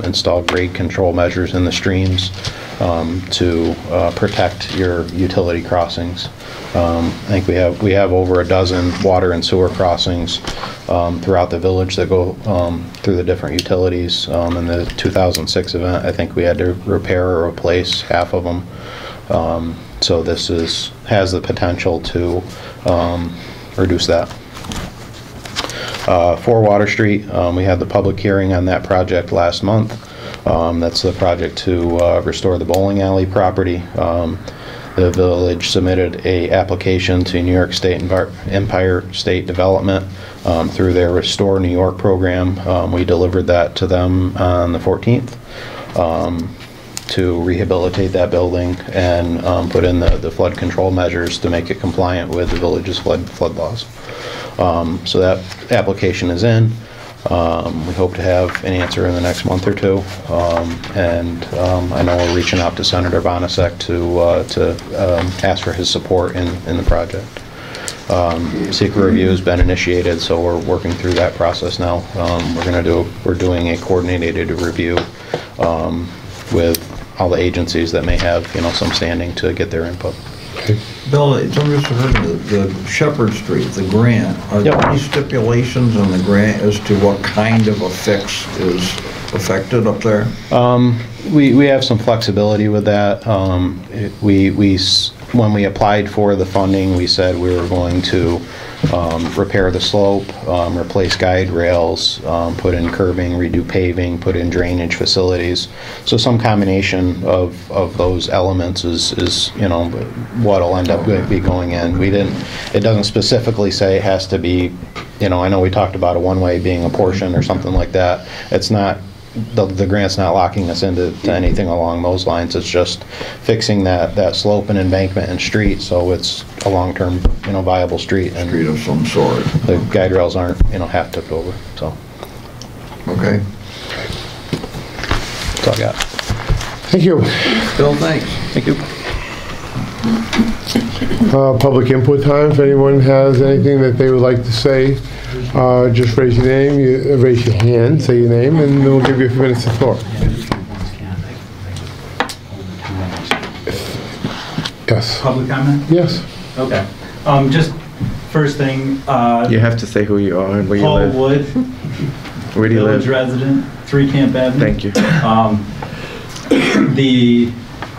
install grade control measures in the streams to protect your utility crossings. I think we have over a dozen water and sewer crossings throughout the village that go through the different utilities. In the 2006 event, I think we had to repair or replace half of them. So this has the potential to reduce that. 4 Water Street, we had the public hearing on that project last month. That's the project to restore the bowling alley property. The village submitted a application to New York State Empire State Development through their Restore New York program. We delivered that to them on the 14th. to rehabilitate that building and put in the flood control measures to make it compliant with the village's flood laws. So that application is in. We hope to have an answer in the next month or two. I know we're reaching out to Senator Bonasek to ask for his support in the project. Secret review has been initiated, so we're working through that process now. We're doing a coordinated review with all the agencies that may have, some standing to get their input. Bill, it's just heard the Shepherd Street, the grant. Are there any stipulations on the grant as to what kind of a fix is affected up there? We have some flexibility with that. When we applied for the funding, we said we were going to repair the slope, replace guide rails, put in curbing, redo paving, put in drainage facilities. So some combination of those elements is what'll end up be going in. It doesn't specifically say it has to be, I know we talked about a one-way being a portion or something like that. It's not, the grant's not locking us into anything along those lines. It's just fixing that slope and embankment and street so it's a long-term, viable street. And street of some sort. The guide rails aren't, half tipped over, so. Okay. That's all I got. Thank you. Bill, thanks. Thank you. Public input time. If anyone has anything that they would like to say, just raise your name, raise your hand, say your name, and we'll give you a few minutes to talk. Yes. Public comment? Yes. Okay. Just first thing. You have to say who you are and where you Paul live. Wood. Where do you Village live? resident, 3 Camp Avenue. Thank you.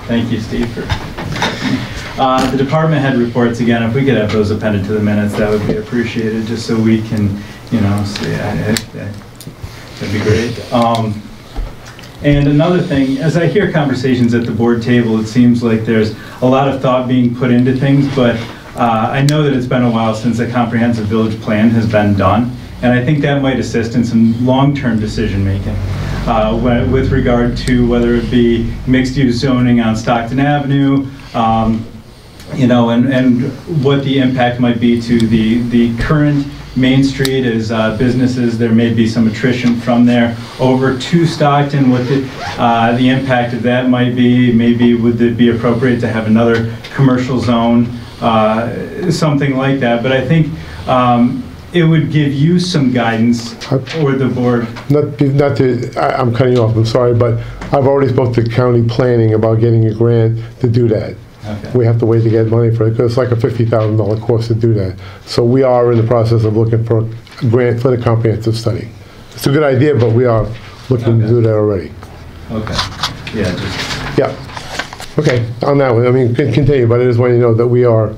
Thank you, Steve. The department head reports, again, if we could have those appended to the minutes, that would be appreciated, just so we can, see, that'd be great. And another thing, as I hear conversations at the board table, it seems like there's a lot of thought being put into things, but I know that it's been a while since a comprehensive village plan has been done, and I think that might assist in some long-term decision-making with regard to whether it be mixed-use zoning on Stockton Avenue, and what the impact might be to the current Main Street as businesses. There may be some attrition from there over to Stockton. What the impact of that might be. Maybe would it be appropriate to have another commercial zone, something like that. But I think it would give you some guidance, or the board. I'm cutting you off, I'm sorry, but I've already spoke to county planning about getting a grant to do that. Okay. We have to wait to get money for it because it's like a $50,000 course to do that. So we are in the process of looking for a grant for the comprehensive study. It's a good idea, but we are looking to do that already. Okay. Yeah. Yeah. Okay. On that one, I mean, continue, but I just want you to know that we are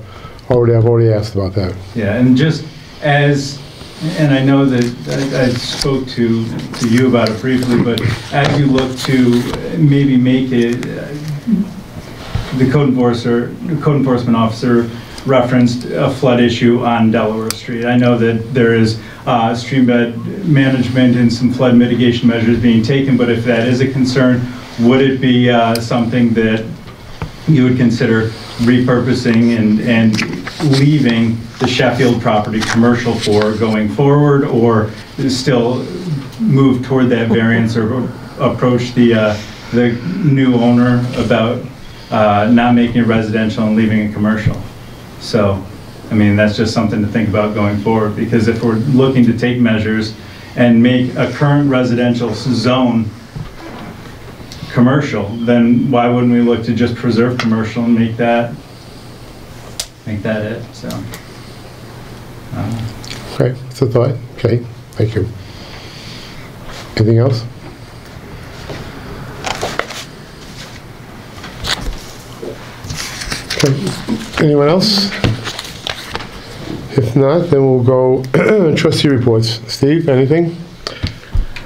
I've already asked about that. Yeah, and just and I know that I spoke to you about it briefly, but as you look to maybe make it. The code enforcement officer referenced a flood issue on Delaware Street. I know that there is stream bed management and some flood mitigation measures being taken, but if that is a concern, would it be something that you would consider repurposing and leaving the Sheffield property commercial for going forward, or still move toward that variance or approach the new owner about not making it residential and leaving it commercial? So, I mean, that's just something to think about going forward, because if we're looking to take measures and make a current residential zone commercial, then why wouldn't we look to just preserve commercial and make that it? So. Okay, it's a thought. Okay, thank you. Anything else? Okay. Anyone else? If not, then we'll go trustee reports. Steve, anything?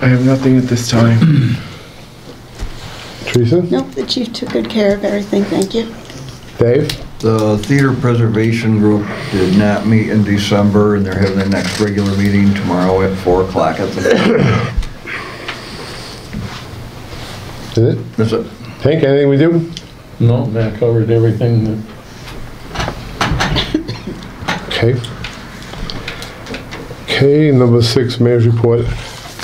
I have nothing at this time. Teresa? Nope, the chief took good care of everything, thank you. Dave? The Theater Preservation Group did not meet in December, and they're having their next regular meeting tomorrow at 4 o'clock at the... Is it? That's it. Hank, anything we do? No, that covered everything that. Okay. Okay, number 6, mayor's report.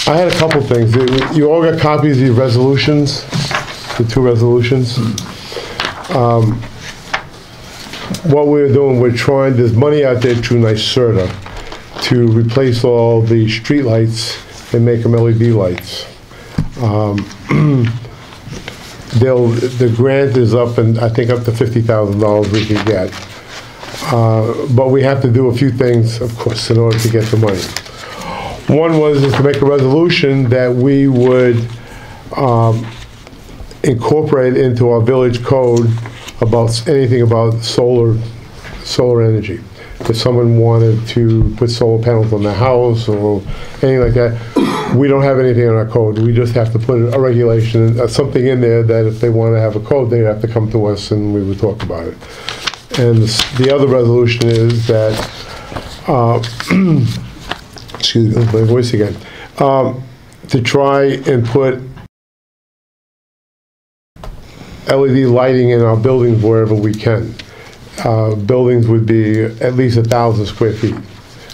I had a couple things. You all got copies of the resolutions, the 2 resolutions. What we're doing, we're trying, there's money out there through NYSERDA to replace all the street lights and make them LED lights. The grant is up, and I think up to $50,000 we can get. But we have to do a few things, of course, in order to get the money. One was to make a resolution that we would incorporate into our village code about anything about solar energy. If someone wanted to put solar panels on their house or anything like that, we don't have anything in our code. We just have to put a regulation, something in there that if they want to have a code, they have to come to us and we would talk about it. And the other resolution is that, excuse me, my voice again, to try and put LED lighting in our buildings wherever we can. Buildings would be at least 1,000 square feet,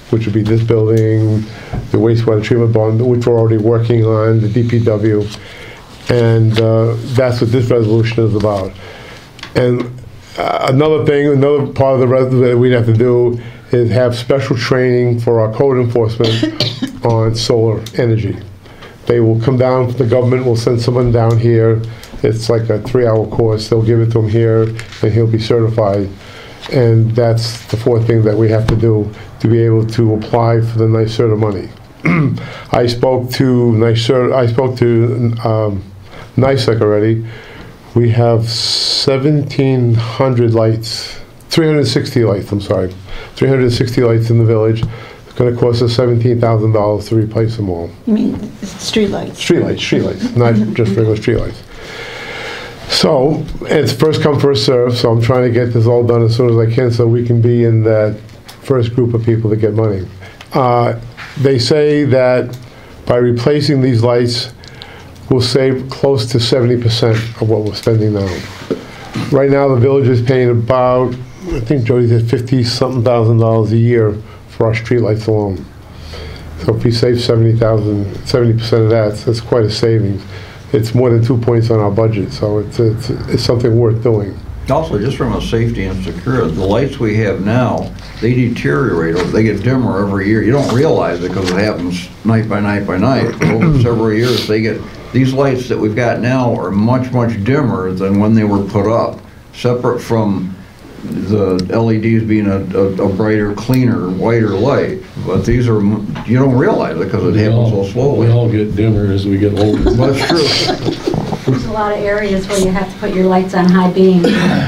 which would be this building, the wastewater treatment plant, which we're already working on, the DPW, and that's what this resolution is about. And another part of the resolution that we'd have to do is have special training for our code enforcement on solar energy. They will come down, the government will send someone down here. It's like a 3-hour course. They'll give it to him here, and he'll be certified. And that's the 4th thing that we have to do to be able to apply for the NYSERDA money. I spoke to NYSERDA, I spoke to NYSEC already. We have 1,700 lights, 360 lights, I'm sorry. 360 lights in the village. It's going to cost us $17,000 to replace them all. You mean street lights? Street lights, not just regular street lights. So, it's first come, first serve, so I'm trying to get this all done as soon as I can so we can be in that first group of people to get money. They say that by replacing these lights, we'll save close to 70% of what we're spending now. Right now, the village is paying about, I think Jody said $50-something thousand a year for our street lights alone. So if we save 70% of that, that's quite a savings. It's more than 2 points on our budget, so it's something worth doing. Also, just from a safety and security, the lights we have now, they deteriorate, or they get dimmer every year. You don't realize it because it happens night by night by night. Over several years, these lights that we've got now are much, much dimmer than when they were put up, separate from the LEDs being a brighter, cleaner, whiter light. But these are, you don't realize it because it happens so slowly. We all get dimmer as we get older. That's true. There's a lot of areas where you have to put your lights on high beam,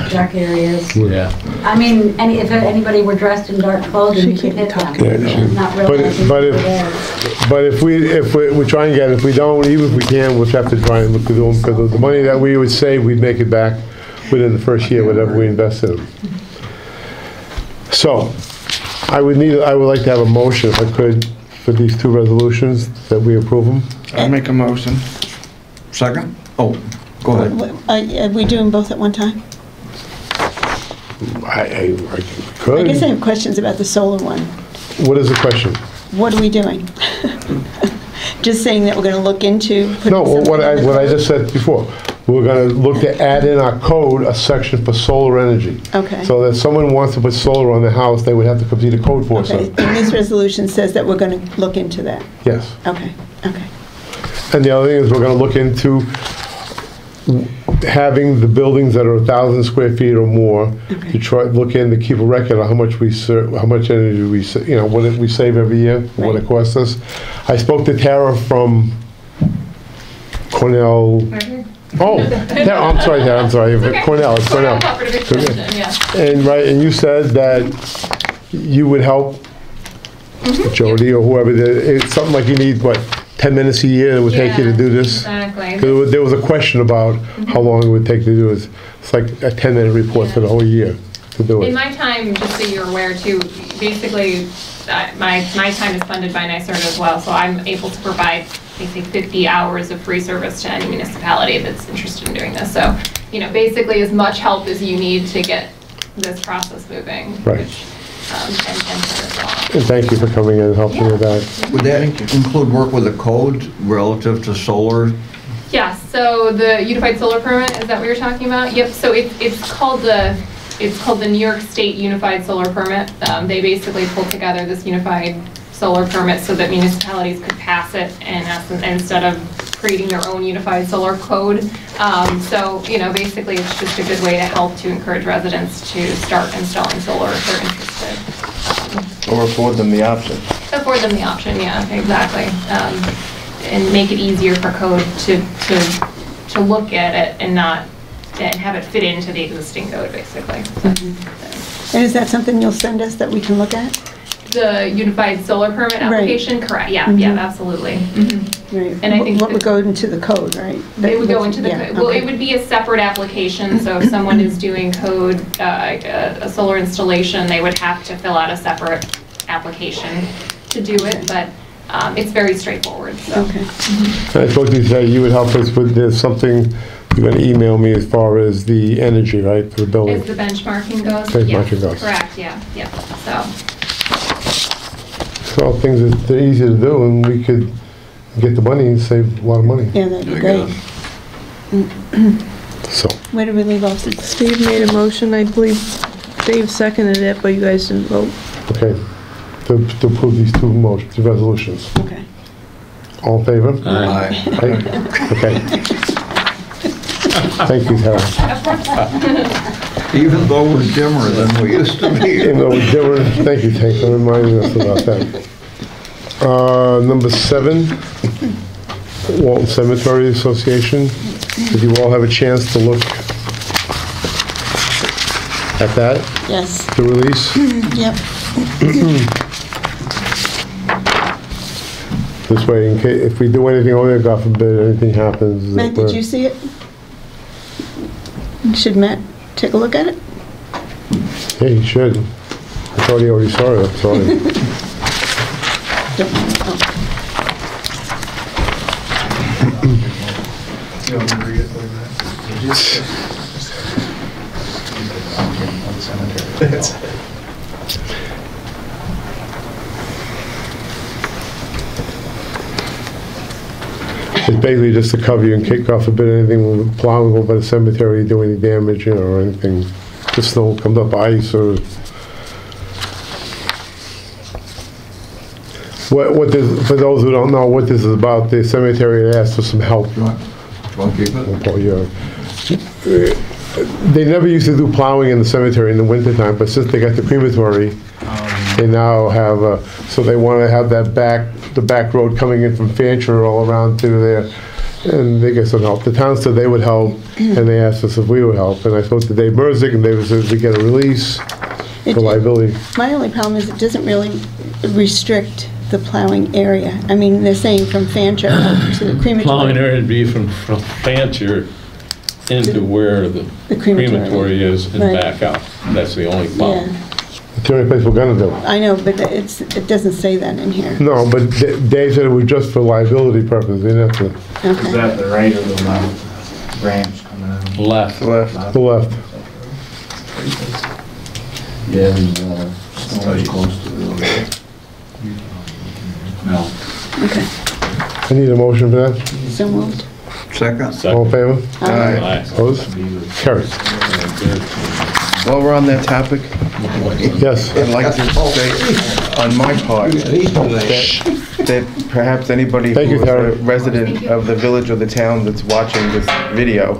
dark areas. Yeah. I mean, if anybody were dressed in dark clothing, you could hit them. Not realizing But if we try and get it, if we don't, even if we can, we'll have to try and look to do them, because the money that we would save, we'd make it back within the first year, whatever we invested in. So, I would like to have a motion, if I could, for these 2 resolutions, that we approve them. I'll make a motion. Second? Oh, go ahead. Are we doing both at one time? I could. I guess I have questions about the solar one. What is the question? What are we doing? Just saying that we're going to look into putting No, something what in the I code? just said before. We're going to look to add in our code a section for solar energy. Okay. So that if someone wants to put solar on their house, they would have to complete a code for us. Okay, and this resolution says that we're going to look into that? Yes. Okay, okay. And the other thing is we're going to look into having the buildings that are 1,000 square feet or more, to try look in to keep a record of how much energy we, what we save every year, what it costs us. I spoke to Tara from Cornell. Oh, I'm sorry, okay. Cornell. It's Cornell. And you said that you would help Jody or whoever. It's something like you need, what, 10 minutes a year it would take you to do this? Exactly. There was a question about how long it would take to do this. It's like a 10-minute report for the whole year to do it. In my time, just so you're aware too, basically my time is funded by NYSERDA as well, so I'm able to provide, I think, 50 hours of free service to any municipality that's interested in doing this. So, basically as much help as you need to get this process moving. Right. Which, and And thank you for coming in and helping with that. Would that include work with the code relative to solar? Yeah, so the Unified Solar Permit, is that what you're talking about? Yep, so it's called the New York State Unified Solar Permit. They basically pulled together this unified solar permit so that municipalities could pass it and instead of creating their own unified solar code. So, basically it's just a good way to help to encourage residents to start installing solar if they're interested. Or afford them the option. Afford them the option, yeah, exactly. And make it easier for code to look at it and have it fit into the existing code, basically. And is that something you'll send us that we can look at? The Unified Solar Permit application? Right. Correct, yeah, yeah, absolutely. Right. And I think what would go into the code, right? It would go into the code. Well, it would be a separate application, so if someone is doing code, a solar installation, they would have to fill out a separate application to do it, but it's very straightforward, so. Okay. I spoke to you today, you would help us with this, something you're going to email me as far as the energy, right, for the building? As the benchmarking goes? Benchmarking Yeah, goes. correct, yeah, so. So things that are easy to do, and we could get the money and save a lot of money. Yeah, that'd be great. So. Where did we leave off? Steve made a motion, I believe Dave seconded it, but you guys didn't vote. Okay, to approve these two motions, two resolutions. Okay. All in favor? Aye. Okay. Thank you, Tara. Even though we're dimmer than we used to be. Even though we're dimmer, thank you, Tank, for reminding us about that. Number 7, Walton Cemetery Association. Did you all have a chance to look at that? Yes. The release? Yep. This way, in case, if we do anything over there, God forbid, anything happens. Matt, did you see it? Should Matt take a look at it? Yeah, you should. I thought he already saw it, I'm sorry. Don't mind. It's basically just to cover you in case, God forbid, anything with plowing over the cemetery, do any damage, or anything. The snow comes up, ice, or... What this, for those who don't know what this is about, the cemetery had asked for some help. They never used to do plowing in the cemetery in the wintertime, but since they got the crematory, they now have, so they want to have that the back road coming in from Fancher all around through there, and they get some help. The town said they would help, and they asked us if we would help, and I spoke to Dave Merzick, and Dave said we get a release for liability. My only problem is it doesn't really restrict the plowing area. I mean, they're saying from Fancher to the crematory. Plowing area would be from Fancher into where the crematory is and Right. back out. That's the only plowing. Yeah, It's the only place we're gonna do. I know, but it doesn't say that in here. No, but Dave said it was just for liability purposes, they didn't have to. Okay. Is that the right or the left branch coming out? Left. The left. Yeah, it's very close to the road. No. Okay, I need a motion for that. so moved. Second. All in favor? Aye. Opposed? Carried. While we're on that topic, Yes. I'd like to say on my part that perhaps anybody Thank you, who is Tara. a resident of the village or the town that's watching this video,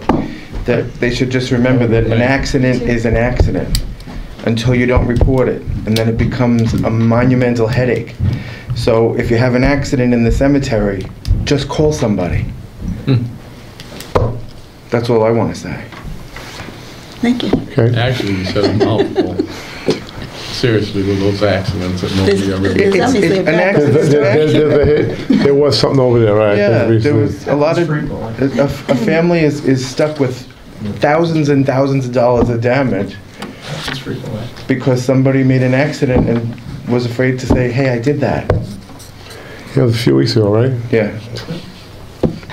that they should just remember that an accident is an accident until you don't report it, and then it becomes a monumental headache. So if you have an accident in the cemetery, just call somebody. That's all I want to say. Thank you. Okay. Actually, you said a mouthful. Seriously, with those accidents that nobody ever There's gets. obviously a an back- accident. There was something over there, right? Yeah, there recently. was a lot of, a family is stuck with thousands and thousands of dollars of damage because somebody made an accident and was afraid to say, hey, I did that. Yeah, it was a few weeks ago, right? Yeah.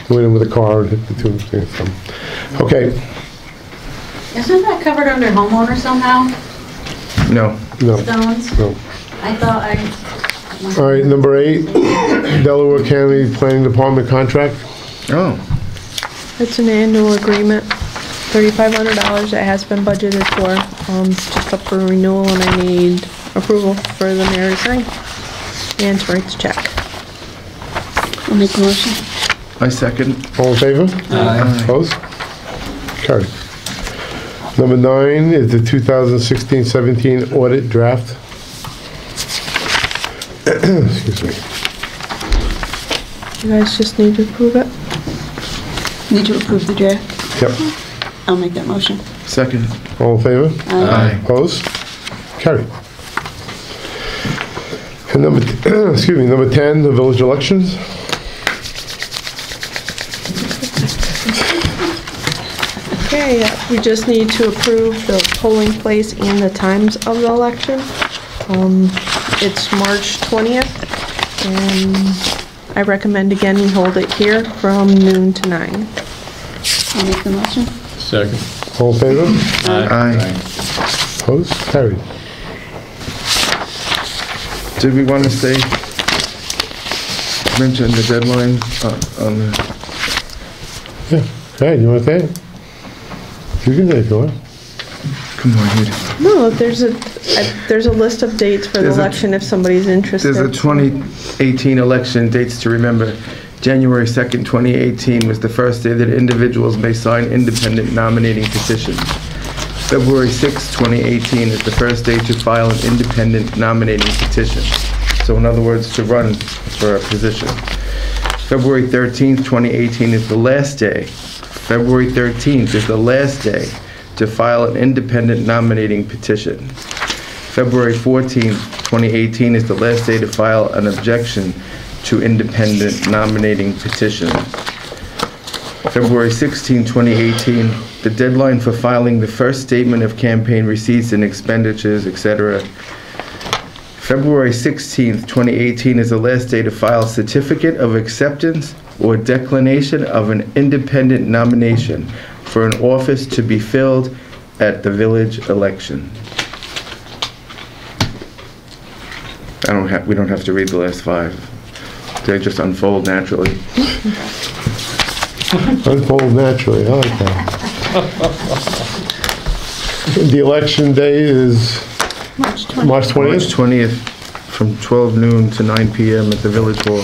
Went in with a car and hit the two things. Okay, Isn't that covered under homeowner somehow? No. no, Stones? no. I thought All right, number 8, Delaware County Planning Department contract. Oh. It's an annual agreement, $3,500 that has been budgeted for. It's just up for renewal and I need approval for the mayor to sign and to write the check. I'll make a motion. I second. All in favor? Aye. Opposed? Carried. Number 9 is the 2016-17 audit draft. Excuse me. You guys just need to approve it. Need to approve the draft? Yep. I'll make that motion. Second. All in favor? Aye. Opposed? Carried. And number, excuse me, number 10, the village elections. Okay, we just need to approve the polling place and the times of the election. It's March 20th, and I recommend again we hold it here from noon to 9. I'll make the motion. Second. All in favor? Aye. Opposed? Carried. Did we want to say, mention the deadline on the... Yeah. Okay, you want to say it? You can say it if you want. Come on, Judy. No, there's a list of dates for the There's a- election if somebody's interested. There's a 2018 election, dates to remember. January 2nd, 2018 was the first day that individuals may sign independent nominating petitions. February 6th, 2018 is the first day to file an independent nominating petition. So in other words, to run for a position. February 13th, 2018 is the last day. February 13th is the last day to file an independent nominating petition. February 14th, 2018 is the last day to file an objection to independent nominating petition. February 16, 2018, the deadline for filing the first statement of campaign receipts and expenditures, etc. February 16, 2018 is the last day to file certificate of acceptance or declination of an independent nomination for an office to be filled at the village election. We don't have to read the last 5. They just unfold naturally. Unfold naturally, I like that. The election day is March 20th. March 20th? March 20th, from 12 noon to 9 p.m. at the Village Hall.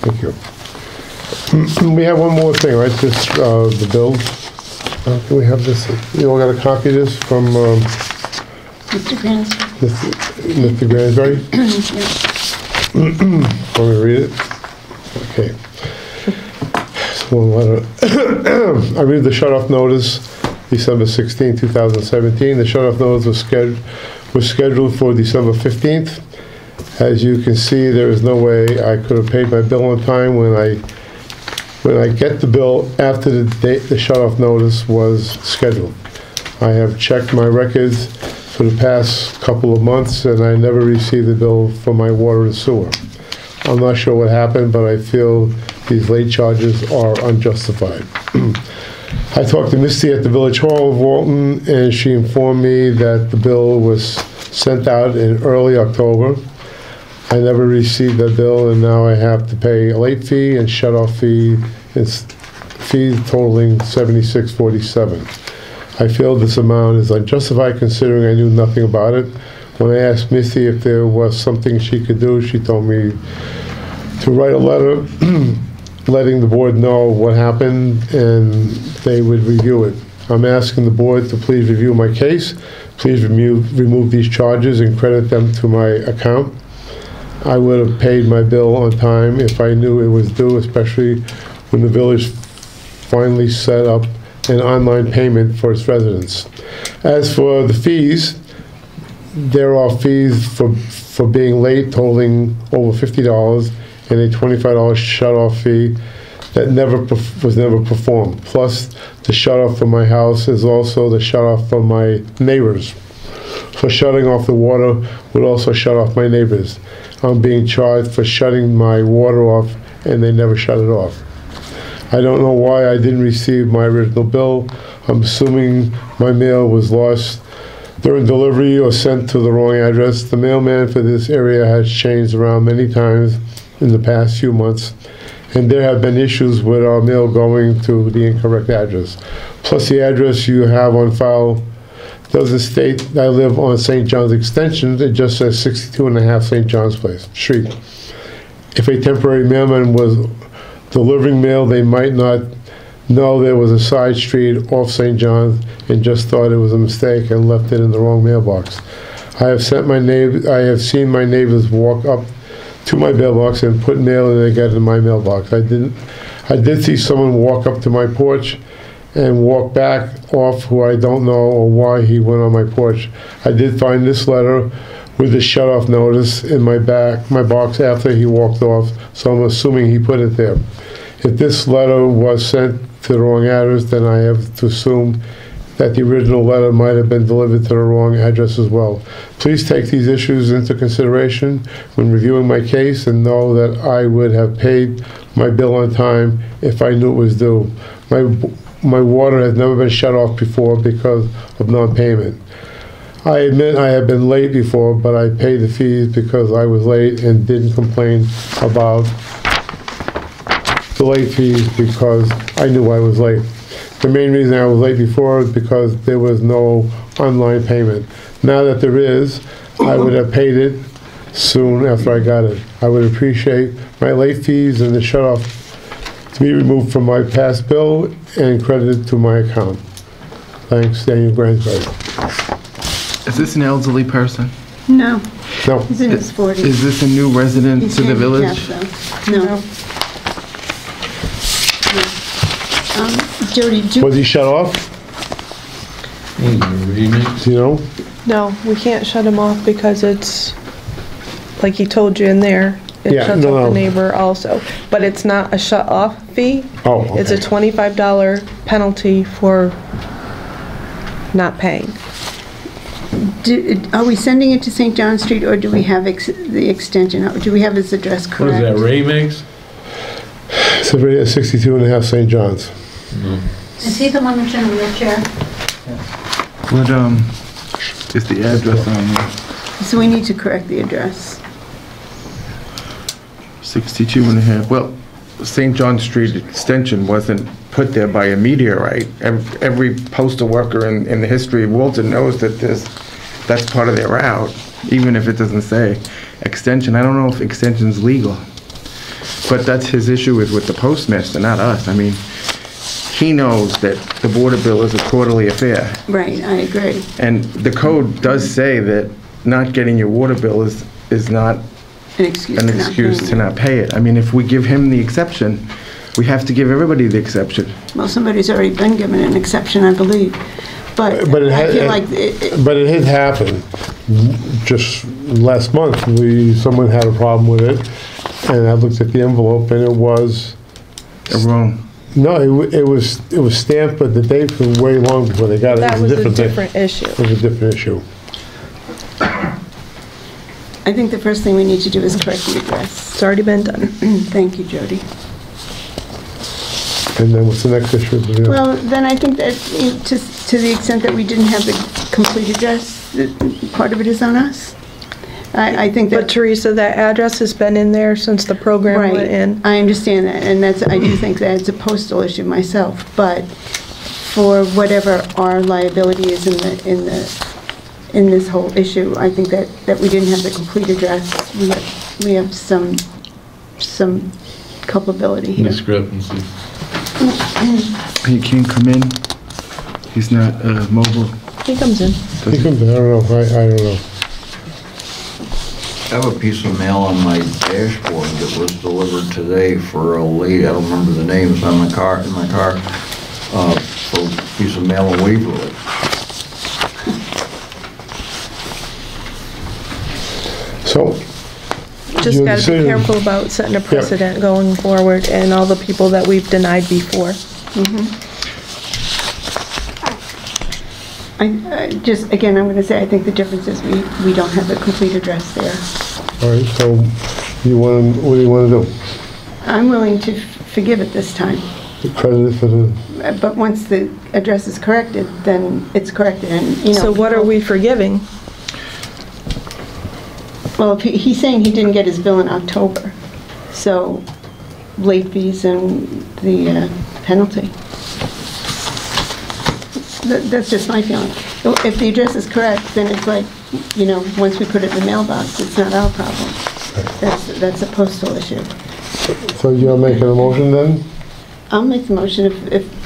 Thank you. We have one more thing, right? This, the bills. Do we have this? You all got a copy of this from Mr. Gransby. Mr. Gransbury? Yeah. Want me to read it? Okay. It's one letter. I read the shut-off notice, December 16, 2017. The shut-off notice was scheduled for December 15th. As you can see, there is no way I could have paid my bill on time when I get the bill after the date the shut-off notice was scheduled. I have checked my records for the past couple of months and I never received a bill for my water and sewer. I'm not sure what happened, but I feel these late charges are unjustified. I talked to Misty at the Village Hall of Walton and she informed me that the bill was sent out in early October. I never received that bill and now I have to pay a late fee and shut-off fee. It's fees totaling $76.47. I feel this amount is unjustified considering I knew nothing about it. When I asked Missy if there was something she could do, she told me to write a letter letting the board know what happened and they would review it. I'm asking the board to please review my case. Please remove these charges and credit them to my account. I would have paid my bill on time if I knew it was due, especially when the village finally set up an online payment for its residents. As for the fees, there are fees for being late totaling over $50 and a $25 shut-off fee that was never performed. Plus, the shut-off from my house is also the shut-off from my neighbors. for shutting off the water would also shut off my neighbors. I'm being charged for shutting my water off, and they never shut it off. I don't know why I didn't receive my original bill. I'm assuming my mail was lost during delivery or sent to the wrong address. The mailman for this area has changed around many times in the past few months, and there have been issues with our mail going to the incorrect address. Plus, the address you have on file doesn't state I live on St. John's Extension. It just says 62.5 St. John's Street. If a temporary mailman was delivering mail, they might not know there was a side street off St. John's and just thought it was a mistake and left it in the wrong mailbox. I have seen my neighbors walk up to my mailbox and put mail and they got in my mailbox. I did see someone walk up to my porch and walk back off who I don't know or why he went on my porch. I did find this letter with the shut-off notice in my box after he walked off, so I'm assuming he put it there. If this letter was sent to the wrong address, then I have to assume that the original letter might have been delivered to the wrong address as well. Please take these issues into consideration when reviewing my case and know that I would have paid my bill on time if I knew it was due. My water has never been shut off before because of non-payment. I admit I have been late before, but I paid the fees because I was late and didn't complain about the late fees because I knew I was late. The main reason I was late before is because there was no online payment. Now that there is, I would have paid it soon after I got it. I would appreciate my late fees and the shut-off to be removed from my past bill and credited to my account. Thanks, Daniel Gransberry. Is this an elderly person? No. No. He's in his 40s. Is this a new resident He's to the village? handicapped, though. No. Jody, Was he shut off? Do you know? No, we can't shut him off because it's, like he told you in there, it Yeah, shuts no, off no. the neighbor also. But it's not a shut-off fee. Oh, It's a okay. $25 penalty for not paying. are we sending it to St. John Street, or do we have the extension? Do we have his address correct? What is that, Ray makes? It's over at 62.5 St. John's. Is he the one that's in a wheelchair? What, is the address on there? So we need to correct the address. 62.5. Well, St. John Street Extension wasn't put there by a meteorite. Every postal worker in the history of Walton knows that that's part of their route, even if it doesn't say extension. I don't know if extension's legal, but that's his issue is with the postmaster, not us. I mean, he knows that the water bill is a quarterly affair. Right, I agree. And the code does say that not getting your water bill is not An excuse, an excuse to not pay it. I mean, if we give him the exception, we have to give everybody the exception. Well, somebody's already been given an exception, I believe. But it I feel had, like but it had happened just last month. Someone had a problem with it, and I looked at the envelope, and it was wrong. No, it was stamped, but the dates were way long before they got it. That It was a thing. different issue. It was a different issue. I think the first thing we need to do is correct the address. It's already been done. Thank you, Jody. And then what's the next issue? Well, then I think that to the extent that we didn't have the complete address, part of it is on us. I think that... But Teresa, that address has been in there since the program Right. went in. I understand that, and I do think that it's a postal issue myself, but for whatever our liability is in this whole issue, I think that we didn't have the complete address. We have some culpability here. Discrepancy. He can't come in. He's not mobile. He comes in. I don't know. I don't know. I have a piece of mail on my dashboard that was delivered today for a lady, I don't remember the name, it's on my car, for a piece of mail in Waverly. So, Just your got to be decision- careful about setting a precedent going forward and all the people that we've denied before. I just, again, I'm going to say, I think the difference is we don't have the complete address there. All right, so what do you want to do? I'm willing to forgive it this time. Credit it for the, But once the address is corrected, then it's corrected, and, you know. So what are we forgiving? Well, if he's saying he didn't get his bill in October, so late fees and the penalty. That's just my feeling. If the address is correct, then it's like, you know, once we put it in the mailbox, it's not our problem. That's a postal issue. so you're making a motion then? I'll make the motion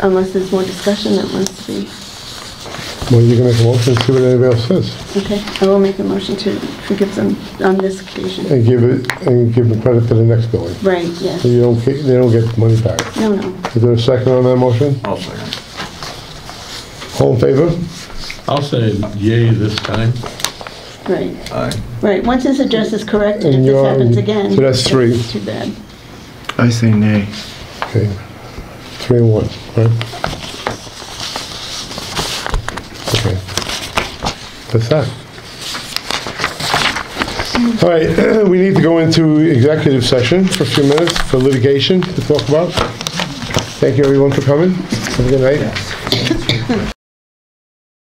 unless there's more discussion that wants to be. Well, you can make a motion and see what anybody else says. Okay, I will make a motion to forgive them on this occasion. And give them credit for the next billing. Right, yes. So they don't get the money back. No, no. Is there a second on that motion? I'll second. All in favor? I'll say yay this time. Right. Aye. Right, once his address is corrected, if And this you're- happens again. so that's three. It's too bad. I say nay. Okay. 3-1, right? Okay. That's that. All right, we need to go into executive session for a few minutes for litigation to talk about. Thank you everyone for coming. Have a good night.